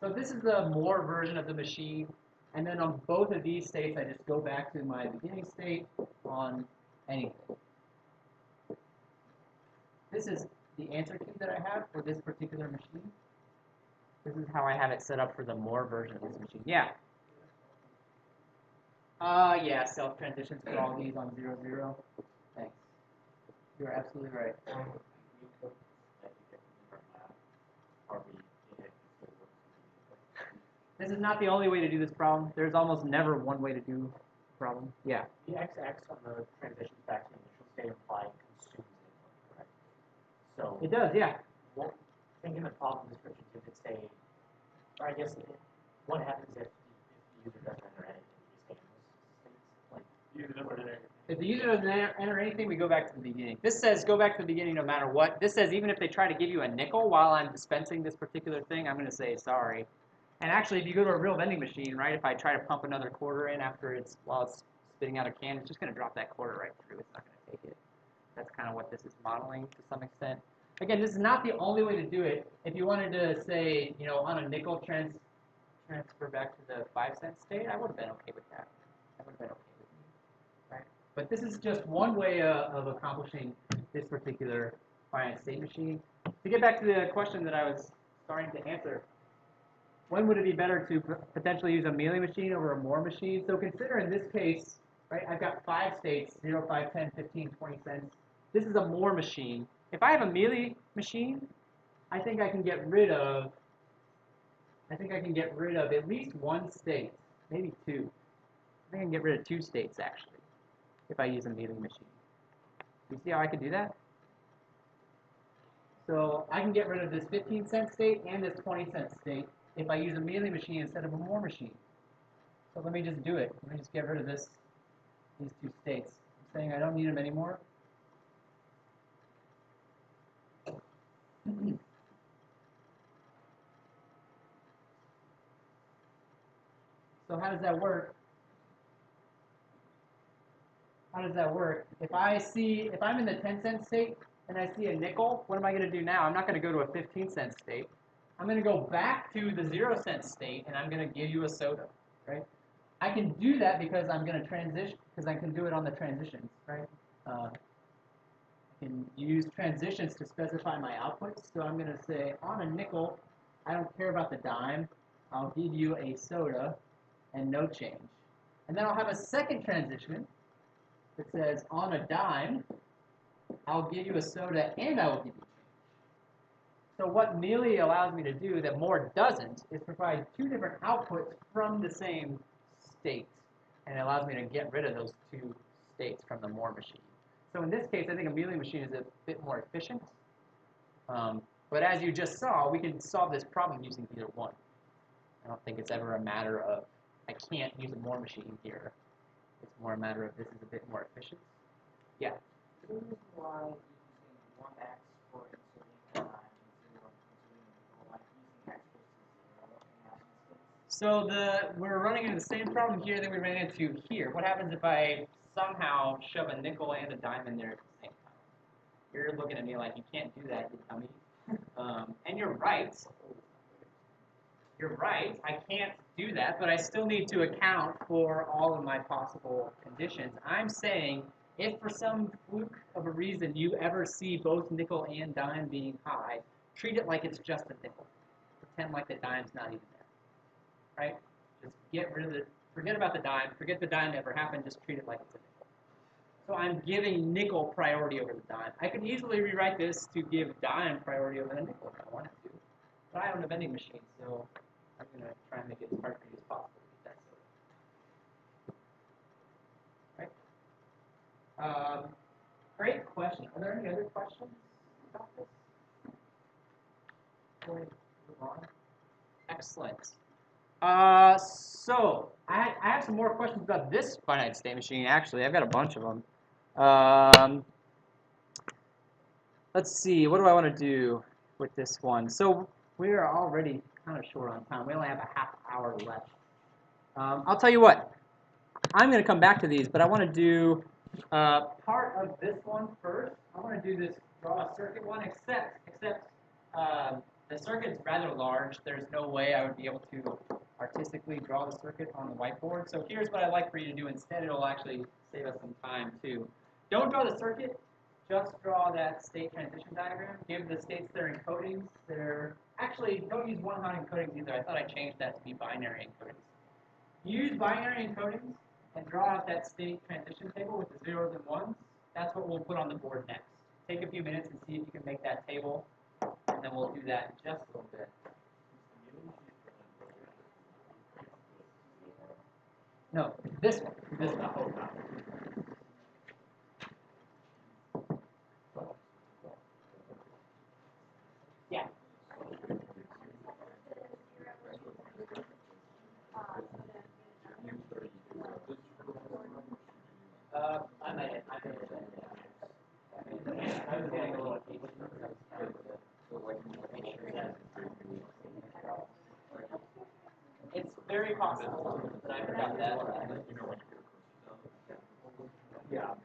So this is the Moore version of the machine. And then on both of these states, I just go back to my beginning state on anything. This is the answer key that I have for this particular machine. This is how I have it set up for the Moore version of this machine. Yeah. Yeah, self transitions for all these on 0, 0. Thanks. You're absolutely right. This is not the only way to do this problem. There's almost never one way to do the problem. Yeah. The XX on the transitions back to the initial state implied consumes input, correct? So It does, yeah. what, thinking the problem description, you could say, or I guess what happens if the user doesn't enter anything? Do you stay in those states? If the user doesn't enter anything, we go back to the beginning. This says go back to the beginning no matter what. This says even if they try to give you a nickel while I'm dispensing this particular thing, I'm going to say sorry. And actually, if you go to a real vending machine, right, if I try to pump another quarter in while it's spitting out a can, it's just going to drop that quarter right through. It's not going to take it. That's kind of what this is modeling to some extent. Again, this is not the only way to do it. If you wanted to say, on a nickel transfer back to the 5-cent state, I would have been okay with that. That would have been okay with me, right? But this is just one way of accomplishing this particular finite state machine. To get back to the question that I was starting to answer, when would it be better to potentially use a melee machine over a Moore machine? So consider in this case, right, I've got 5 states, 0, 5, 10, 15, 20 cents. This is a Moore machine. If I have a melee machine, I think I can get rid of at least 1 state, maybe 2. I think I can get rid of 2 states actually, if I use a melee machine. You see how I can do that? So I can get rid of this 15-cent state and this 20-cent state if I use a melee machine instead of a Moore machine. So let me just do it. Let me just get rid of these 2 states. I'm saying I don't need them anymore. So how does that work? How does that work? If I'm in the 10-cent state and I see a nickel, what am I going to do now? I'm not going to go to a 15-cent state. I'm going to go back to the 0-cent state and I'm going to give you a soda, right? I can do that because I'm going to transition, because I can do it on the transitions, right? I can use transitions to specify my outputs. So I'm going to say on a nickel, I don't care about the dime. I'll give you a soda and no change. And then I'll have a second transition that says on a dime, I'll give you a soda and I will give you change. So what melee allows me to do that Moore doesn't is provide 2 different outputs from the same state. And it allows me to get rid of those 2 states from the Moore machine. So in this case, I think a melee machine is a bit more efficient. But as you just saw, we can solve this problem using either one. I don't think it's ever a matter of I can't use a more machine here. It's more a matter of this is a bit more efficient. Yeah. Is there a reason why you're using 1x for inserting and 0 inserting nickel, like using x equals to 0 in that instance? So we're running into the same problem here that we ran into here. What happens if I somehow shove a nickel and a dime in there at the same time? You're looking at me like you can't do that, you dummy. And you're right. You're right. I can't do that, but I still need to account for all of my possible conditions. I'm saying if for some fluke of a reason you ever see both nickel and dime being high, treat it like it's just a nickel. Pretend like the dime's not even there. Right? Just get rid of it. Forget about the dime. Forget the dime ever happened. Just treat it like it's a nickel. So I'm giving nickel priority over the dime. I could easily rewrite this to give dime priority over the nickel if I wanted to. But I own a vending machine, so I'm going to try and make it as hard for you as possible to get that silly. Right? Great question. Are there any other questions about this? Before we move on? Excellent. So I have some more questions about this finite state machine. Actually, I've got a bunch of them. Let's see. What do I want to do with this one? So we are already kind of short on time. We only have a half hour left. I'll tell you what. I'm going to come back to these, but I want to do part of this one first. I want to do this draw a circuit one, except the circuit's rather large. There's no way I would be able to artistically draw the circuit on the whiteboard. So here's what I'd like for you to do instead. It'll actually save us some time too. Don't draw the circuit. Just draw that state transition diagram. Give the states their encodings. Actually, don't use one-hot encodings either. I thought I changed that to be binary encodings. Use binary encodings and draw out that state transition table with the zeros and ones. That's what we'll put on the board next. Take a few minutes and see if you can make that table, and then we'll do that in just a little bit. No, this one. This one. Yeah. I might have. I was getting a little It's very possible that I forgot that. Yeah.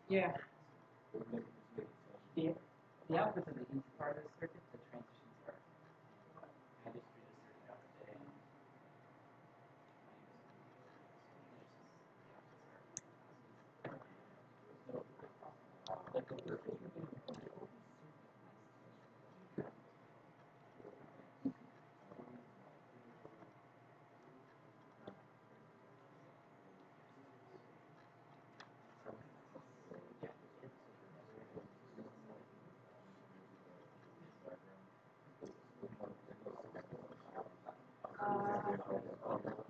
Yeah. The, the outputs of the easy part of the circuit, the transitions are. I just read a circuit out today.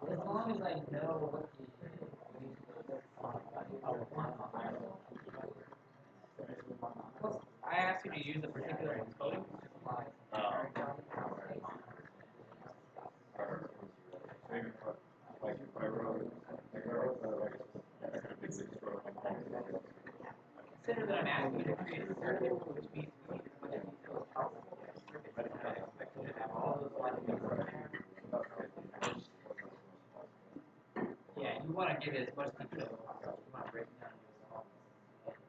As long as I know what I asked you to use a particular encoding. Consider that I'm asking you to create a circuit, which means we need as much detail as possible in the circuit. And I expect you to have all those logic numbers in there. Yeah, you want to give it as much detail as possible. You want to break it down into small pieces.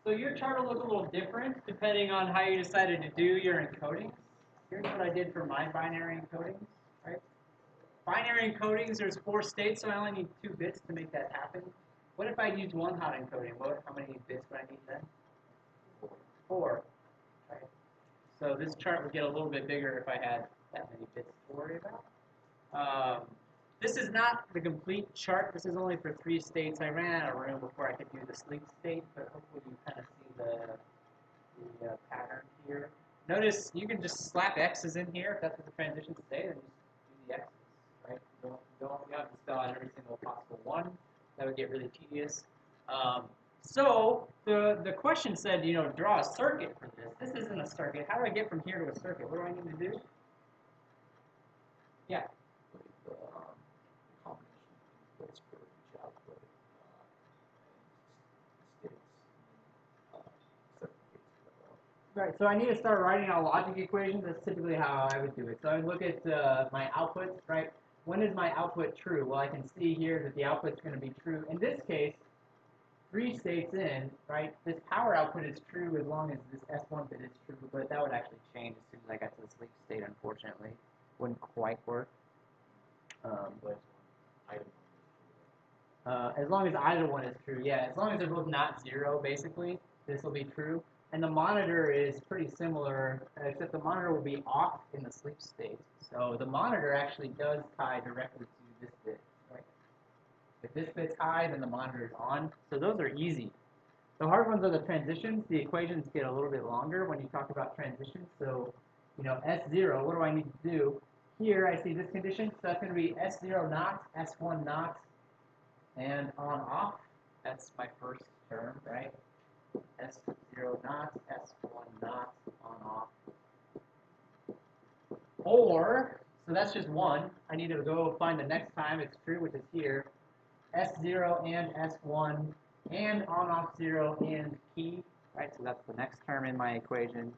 So your chart will look a little different depending on how you decided to do your encoding. Here's what I did for my binary encodings, right? Binary encodings, there's 4 states, so I only need 2 bits to make that happen. What if I used 1 hot encoding? How many bits would I need then? 4. Right? So this chart would get a little bit bigger if I had that many bits to worry about. This is not the complete chart. This is only for 3 states. I ran out of room before I could do the sleep state, but hopefully you kind of see the pattern here. Notice you can just slap X's in here if that's what the transitions say, then just do the X's, right? You don't have to spell out every single possible one. That would get really tedious. So the question said, draw a circuit for this. This isn't a circuit. How do I get from here to a circuit? What do I need to do? Yeah. Right, so I need to start writing out logic equations. That's typically how I would do it. So I would look at my outputs, right? When is my output true? Well, I can see here that the output's going to be true. In this case, 3 states in, right, this power output is true as long as this S1 bit is true, but that would actually change as soon as I got to the sleep state, unfortunately. Wouldn't quite work. As long as either one is true, yeah. As long as they're both not 0, basically, this will be true. And the monitor is pretty similar, except the monitor will be off in the sleep state. So the monitor actually does tie directly to this bit. Right? If this bit's high, then the monitor is on. So those are easy. The hard ones are the transitions. The equations get a little bit longer when you talk about transitions. So, S0, what do I need to do? Here I see this condition, so that's going to be S0 not, S1 not, and on off. That's my first term, right? S0 not, S1 not, on off. Or, so that's just one. I need to go find the next time it's true, which is here. S0 and S1 and on off 0 and key, right? So that's the next term in my equation.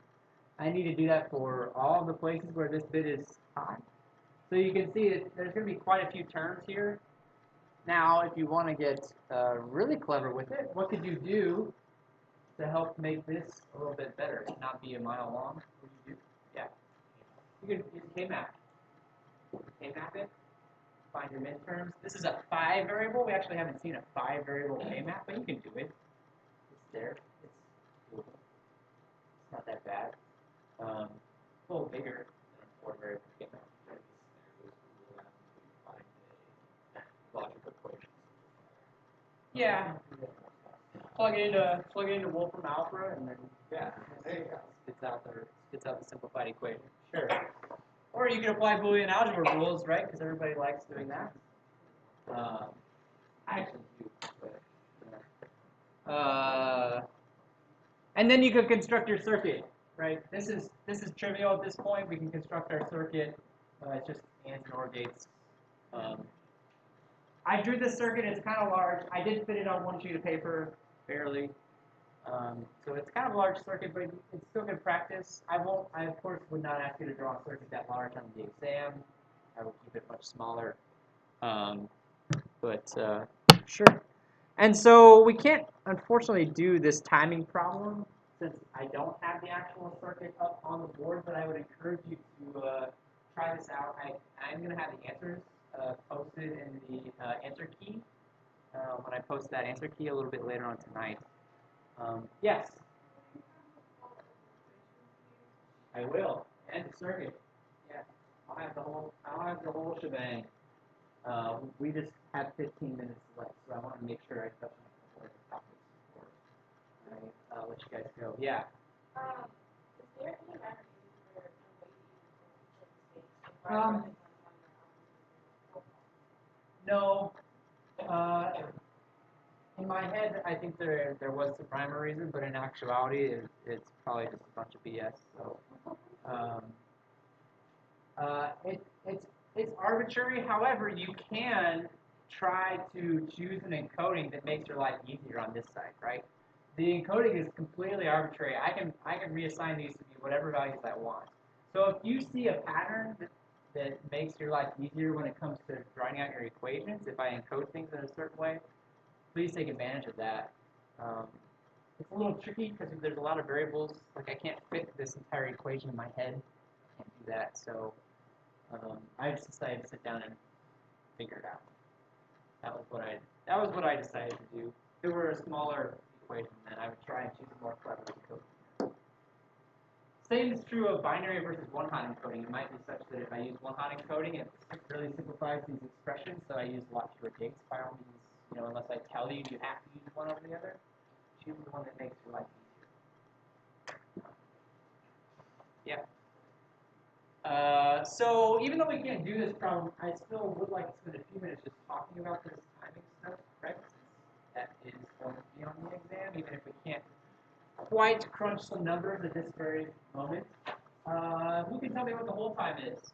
I need to do that for all of the places where this bit is high. So you can see that there's going to be quite a few terms here. Now, if you want to get really clever with it, what could you do to help make this a little bit better and not be a mile long? What do you do? Yeah. You can use K-map. K-map it. Find your midterms. This is a 5 variable. We actually haven't seen a 5 variable K-map, but you can do it. It's there. It's doable. It's not that bad. A little bigger than a 4 variable K-map. Logical equation. Yeah. Plug it into Wolfram Alpha, and then there you go. Spits out the simplified equation. Sure. Or you can apply Boolean algebra rules, right? Because everybody likes doing that. I actually do. But, and then you could construct your circuit, right? This is trivial at this point. We can construct our circuit. It's just ands and OR gates. I drew this circuit. It's kind of large. I did fit it on one sheet of paper, barely. So it's kind of a large circuit, but it's still good practice. I of course would not ask you to draw a circuit that large on the exam. I will keep it much smaller. Sure. And so we can't, unfortunately, do this timing problem since I don't have the actual circuit up on the board, but I would encourage you to try this out. I'm going to have the answers posted in the answer key when I post that answer key a little bit later on tonight. Yes? I will. And the circuit. Yeah. I'll have the whole shebang. We just have 15 minutes left, so I want to make sure I touch on a couple of topics before I let you guys go. Yeah. Is there any mechanism where a way to No. In my head, I think there was some rhyme or reason, but in actuality, it's probably just a bunch of BS. So, it's arbitrary. However, you can try to choose an encoding that makes your life easier on this side, right? The encoding is completely arbitrary. I can reassign these to be whatever values I want. So if you see a pattern that makes your life easier when it comes to writing out your equations, if I encode things in a certain way, please take advantage of that. It's a little tricky because there's a lot of variables. Like I can't fit this entire equation in my head. I can't do that. So I just decided to sit down and figure it out. That was what I decided to do. If it were a smaller equation, then I would try and choose a more clever encoding. Same is true of binary versus one-hot encoding. It might be such that if I use one-hot encoding, it really simplifies these expressions. So I use a lot fewer gates. By all means, unless I tell you you have to use one over the other, choose the one that makes your life easier. Yeah. So even though we can't do this problem, I still would like to spend a few minutes just talking about this timing stuff, right? That is going to be on the exam, even if we can't quite crunch some numbers at this very moment. Who can tell me what the hold time is?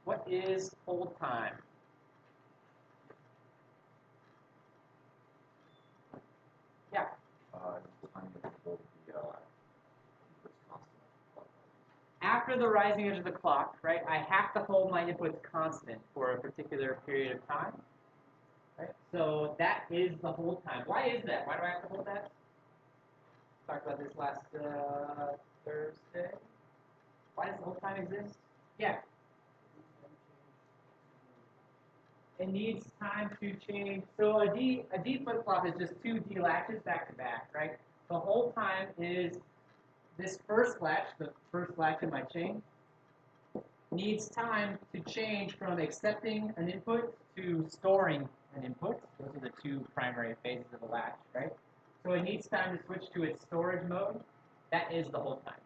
What is hold time? Yeah. After the rising edge of the clock, right, I have to hold my inputs constant for a particular period of time. Right? So that is the hold time. Why is that? Why do I have to hold that? Talked about this last Thursday. Why does the hold time exist? Yeah. It needs time to change. So a D flip-flop is just two D latches back to back, right? The hold time is this first latch, the first latch in my chain, needs time to change from accepting an input to storing an input. Those are the two primary phases of the latch, right? So it needs time to switch to its storage mode. That is the hold time.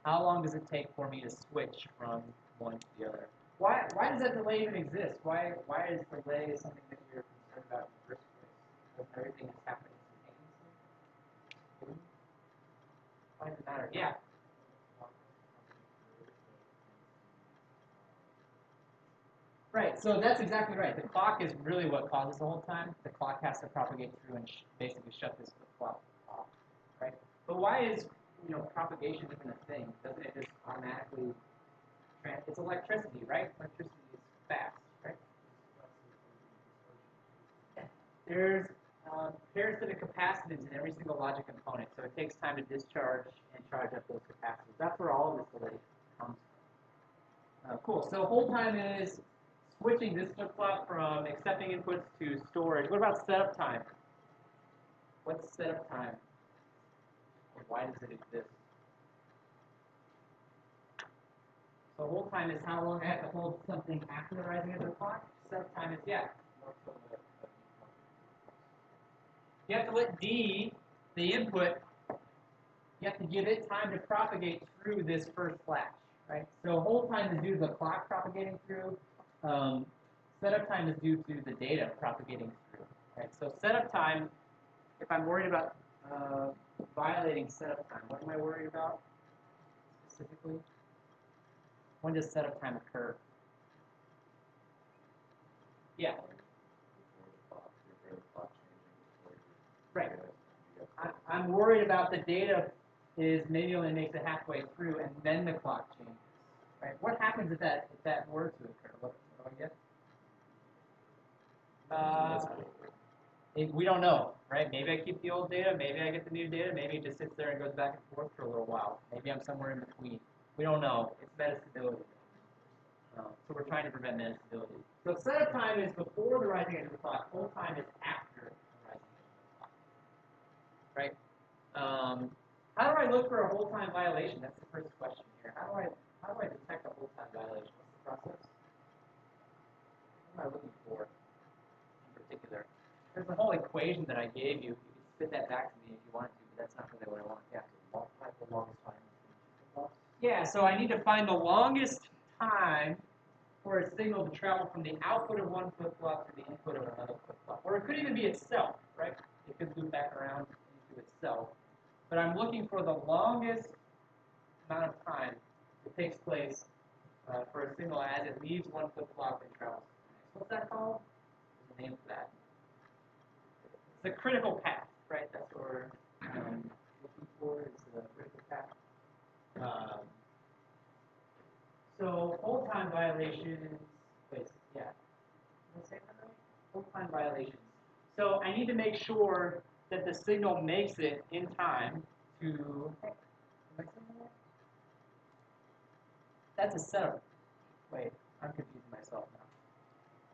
How long does it take for me to switch from one to the other? Why does that delay even exist? Why is delay something that you're concerned about in the first place? Doesn't everything is happening instantaneously? Why does it matter? Yeah. Right, so that's exactly right. The clock is really what causes the hold time. The clock has to propagate through and basically shut this flip-flop off, right? But why is propagation even a thing? Doesn't it just automatically? It's electricity, right? Electricity is fast, right? There's parasitic capacitance in every single logic component, so it takes time to discharge and charge up those capacitors. That's where all of this delay comes from. Cool. So hold time is switching this flip-flop from accepting inputs to storage. What about setup time? What's setup time? And why does it exist? So hold time is how long I have to hold something after the rising of the clock. Setup time is, yeah. You have to let D, the input, you have to give it time to propagate through this first flash, right? So hold time is due to the clock propagating through. Setup time is due to the data propagating through, right? So setup time, if I'm worried about violating setup time, what am I worried about specifically? When does setup time occur? Yeah. Right. I'm worried about the data is maybe only makes it halfway through and then the clock changes. Right? What happens if that were to occur? What do I get? We don't know, right? Maybe I keep the old data, maybe I get the new data, maybe it just sits there and goes back and forth for a little while. Maybe I'm somewhere in between. We don't know. It's metastability. So we're trying to prevent metastability. So setup time is before the rising edge of the clock. Hold time is after the rising edge of the clock. Right? How do I look for a hold time violation? That's the first question here. How do I detect a hold time violation? What's the process? What am I looking for in particular? There's a whole equation that I gave you. You can spit that back to me if you wanted to, but that's not really what I want. Yeah. Multiply the longest time between two flip-flops. Yeah, so I need to find the longest time for a signal to travel from the output of one flip-flop to the input of another flip-flop. Or it could even be itself, right? It could loop back around into itself. But I'm looking for the longest amount of time it takes place for a signal as it leaves one flip-flop and travels to the next. What's that called? There's a name for that. It's the critical path, right? That's what we're looking for, is the critical path. So hold time violations, wait, yeah. Did I say that right? Hold time violations. So I need to make sure that the signal makes it in time to, am I saying that? That's a setup. Wait, I'm confusing myself now.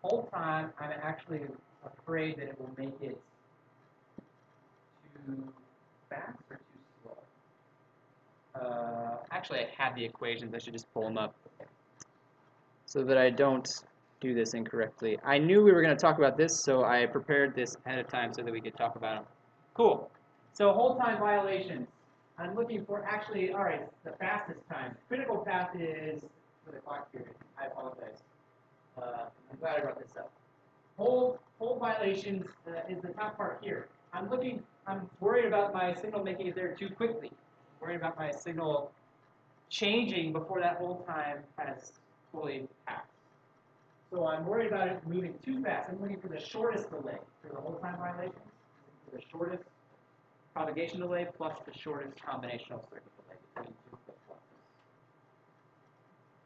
Hold time, I'm actually afraid that it will make it too fast or too slow. Actually, I have the equations. I should just pull them up so that I don't do this incorrectly. I knew we were going to talk about this, so I prepared this ahead of time so that we could talk about them. Cool. So hold time violations. I'm looking for actually, all right, the fastest time. Critical path is for the clock period. I apologize. I'm glad I brought this up. Hold violations is the top part here. I'm worried about my signal making it there too quickly. I'm worried about my signal changing before that hold time has fully passed. So I'm worried about it moving too fast. I'm looking for the shortest delay for the hold time violations. For the shortest propagation delay plus the shortest combinational circuit delay between two flip-flops.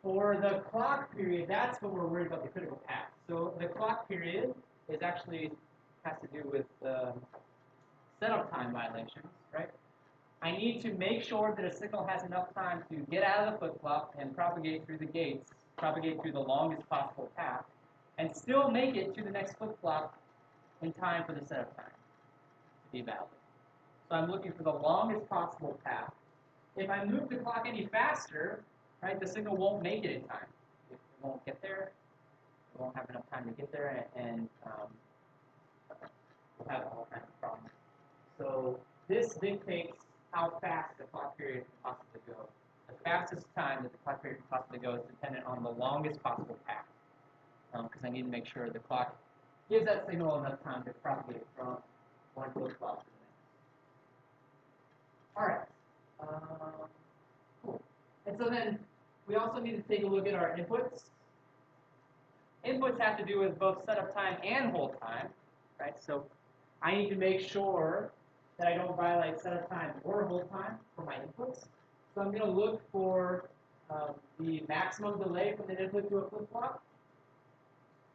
For the clock period, that's what we're worried about, the critical path. So the clock period is actually has to do with setup time violations, right? I need to make sure that a signal has enough time to get out of the flip-flop and propagate through the gates, propagate through the longest possible path, and still make it to the next flip-flop in time for the setup time to be valid. So I'm looking for the longest possible path. If I move the clock any faster, right, the signal won't make it in time. It won't get there. It won't have enough time to get there, and we'll have all kinds of problems. So this dictates how fast the clock period can possibly go. The fastest time that the clock period can possibly go is dependent on the longest possible path, because I need to make sure the clock gives that signal enough time to propagate from one flip-flop to the next. All right. Cool. And so then we also need to take a look at our inputs. Inputs have to do with both setup time and hold time, right? So I need to make sure that I don't violate setup time or hold time for my inputs. So I'm going to look for the maximum delay from the input to a flip-flop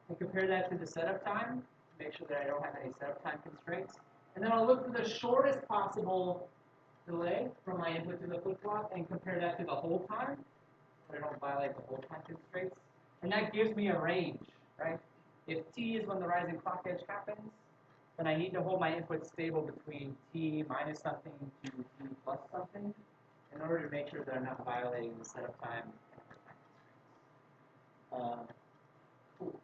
and compare that to the setup time, make sure that I don't have any setup time constraints. And then I'll look for the shortest possible delay from my input to the flip-flop and compare that to the hold time, so I don't violate the hold time constraints. And that gives me a range, right? If t is when the rising clock edge happens, then I need to hold my input stable between t minus something to t plus something in order to make sure that I'm not violating the setup time and hold time constraints. Cool.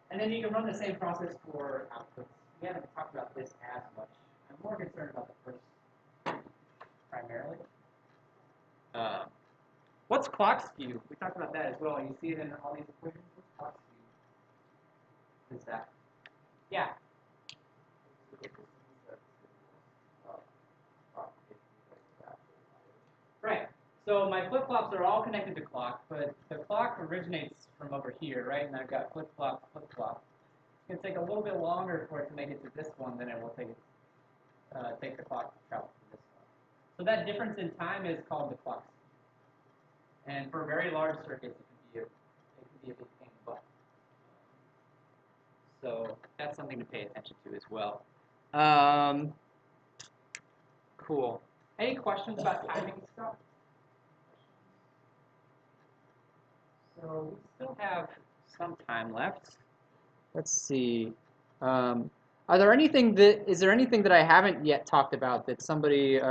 And then you can run the same process for outputs. We haven't talked about this as much. I'm more concerned about the first primarily. What's clock skew? We talked about that as well. You see it in all these equations. What's clock skew? What is that? Yeah. Right. So my flip-flops are all connected to clock, but the clock originates from over here, right? And I've got flip-flop, flip-flop. It's going to take a little bit longer for it to make it to this one than it will take the clock to travel to this one. So that difference in time is called the clock skew. And for very large circuits, it can be a big pain in the butt. So that's something to pay attention to as well. Cool. Any questions about timing stuff? So we still have some time left. Let's see. Is there anything that I haven't yet talked about that somebody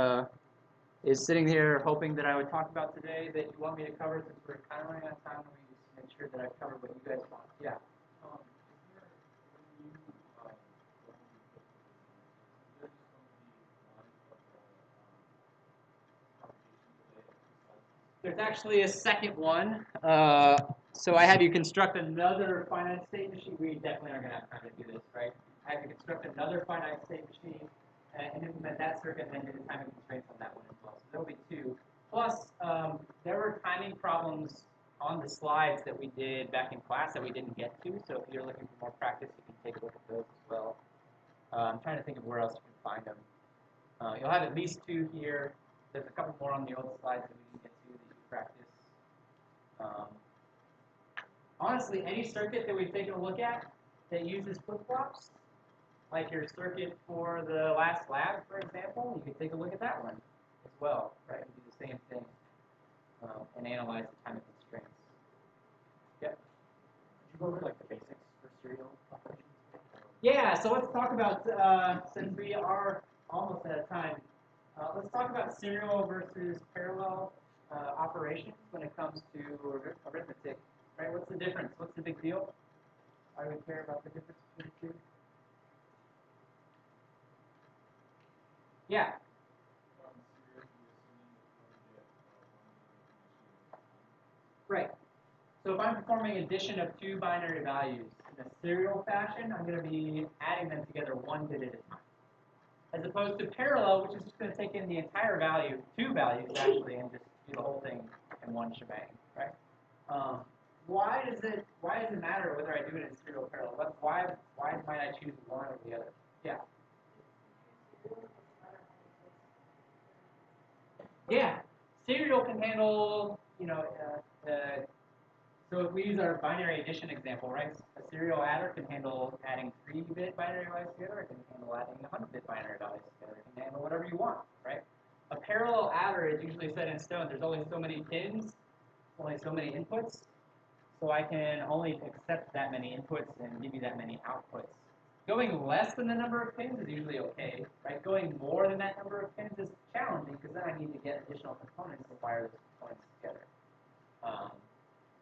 is sitting here hoping that I would talk about today that you want me to cover, since we're kind of running out of time? Let me just make sure that I've covered what you guys want. Yeah. There's actually a second one. So I have you construct another finite state machine. We definitely aren't going to have time to do this, right? I have to construct another finite state machine and implement that circuit and then do the timing constraints on that one as well. So there'll be two. Plus, there were timing problems on the slides that we did back in class that we didn't get to. So if you're looking for more practice, you can take a look at those as well. I'm trying to think of where else you can find them. You'll have at least two here. There's a couple more on the old slides that we didn't get to that you practice. Honestly, any circuit that we've taken a look at that uses flip-flops, like your circuit for the last lab, for example, you can take a look at that one as well, right? And do the same thing and analyze the timing constraints. Yep. Could you go over like the basics for serial operations? Yeah, so let's talk about, since we are almost out of time, let's talk about serial versus parallel operations when it comes to arithmetic, right? What's the difference? What's the big deal? Why do we care about the difference between the two? Yeah. Right. So if I'm performing addition of two binary values in a serial fashion, I'm going to be adding them together one bit at a time. As opposed to parallel, which is just going to take in the entire value, two values actually, and just do the whole thing in one shebang, right? Why does it matter whether I do it in serial or parallel? Why might I choose one or the other? Yeah. Yeah. Serial can handle, So if we use our binary addition example, right? A serial adder can handle adding 3-bit binary values together. It can handle adding 100-bit binary values together. It can handle whatever you want, right? A parallel adder is usually set in stone. There's only so many pins, only so many inputs. So I can only accept that many inputs and give you that many outputs. Going less than the number of pins is usually okay, right? Going more than that number of pins is challenging because then I need to get additional components to wire those components together.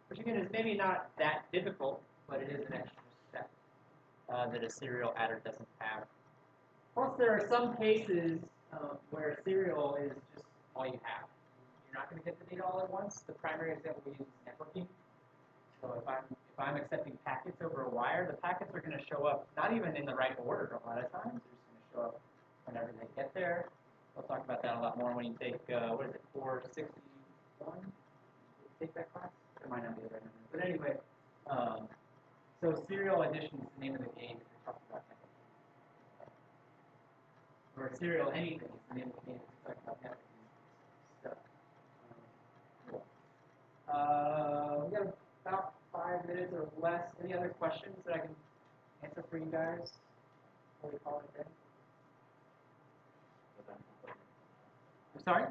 Which again is maybe not that difficult, but it is an extra step that a serial adder doesn't have. Plus, there are some cases where serial is just all you have. You're not going to get the data all at once. The primary example we use is networking. So if I'm accepting packets over a wire, the packets are going to show up not even in the right order a lot of times. They're just going to show up whenever they get there. We'll talk about that a lot more when you take, what is it, 461? Take that class? It might not be the right number. But anyway, so serial addition is the name of the game if you're talking about networking. Or serial anything is the name of the game if you're talking about networking stuff. Cool. We got about 5 minutes or less. Any other questions that I can answer for you guys before we call it a day? I'm sorry?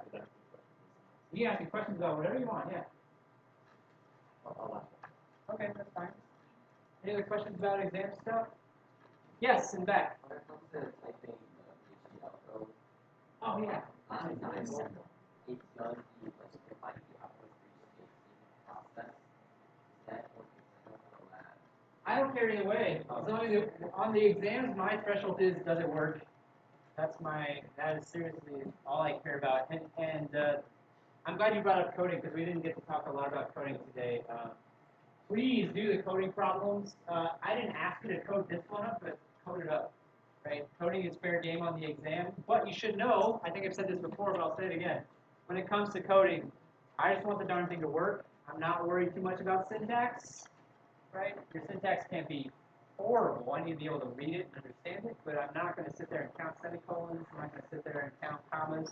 You can ask me questions about whatever you want, yeah. Okay, that's fine. Any other questions about exam stuff? Yes, in the back. When it comes to typing HTML code, Oh, yeah. sometimes HTML you like define the output for each process. Is that what you're saying that? I don't care either way. As long as on the exams, my threshold is, does it work? That is seriously all I care about. And I'm glad you brought up coding because we didn't get to talk a lot about coding today. Please do the coding problems. I didn't ask you to code this one up, but code it up. Right? Coding is fair game on the exam. But you should know, I think I've said this before, but I'll say it again. When it comes to coding, I just want the darn thing to work. I'm not worried too much about syntax. Right? Your syntax can't be horrible. I need to be able to read it and understand it, but I'm not going to sit there and count semicolons. I'm not going to sit there and count commas.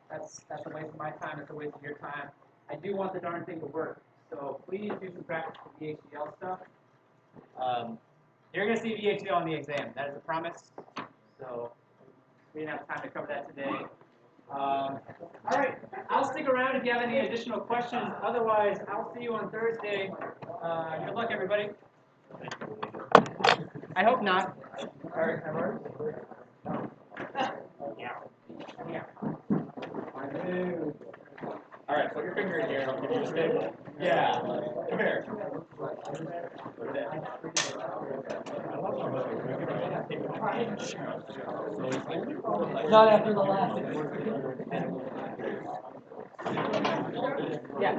That's a waste of my time. It's a waste of your time. I do want the darn thing to work. So please do some practice with VHDL stuff. You're going to see VHDL on the exam. That is a promise. So we didn't have time to cover that today. All right. I'll stick around if you have any additional questions. Otherwise, I'll see you on Thursday. Good luck, everybody. I hope not. All right. Yeah. All right, put your finger in here. I'll give you a stick. Yeah. Come here. Not after the last. Yeah.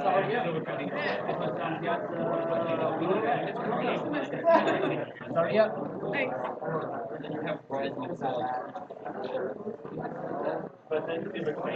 Sorry, yeah. Sorry, yeah. Thanks. But then typically,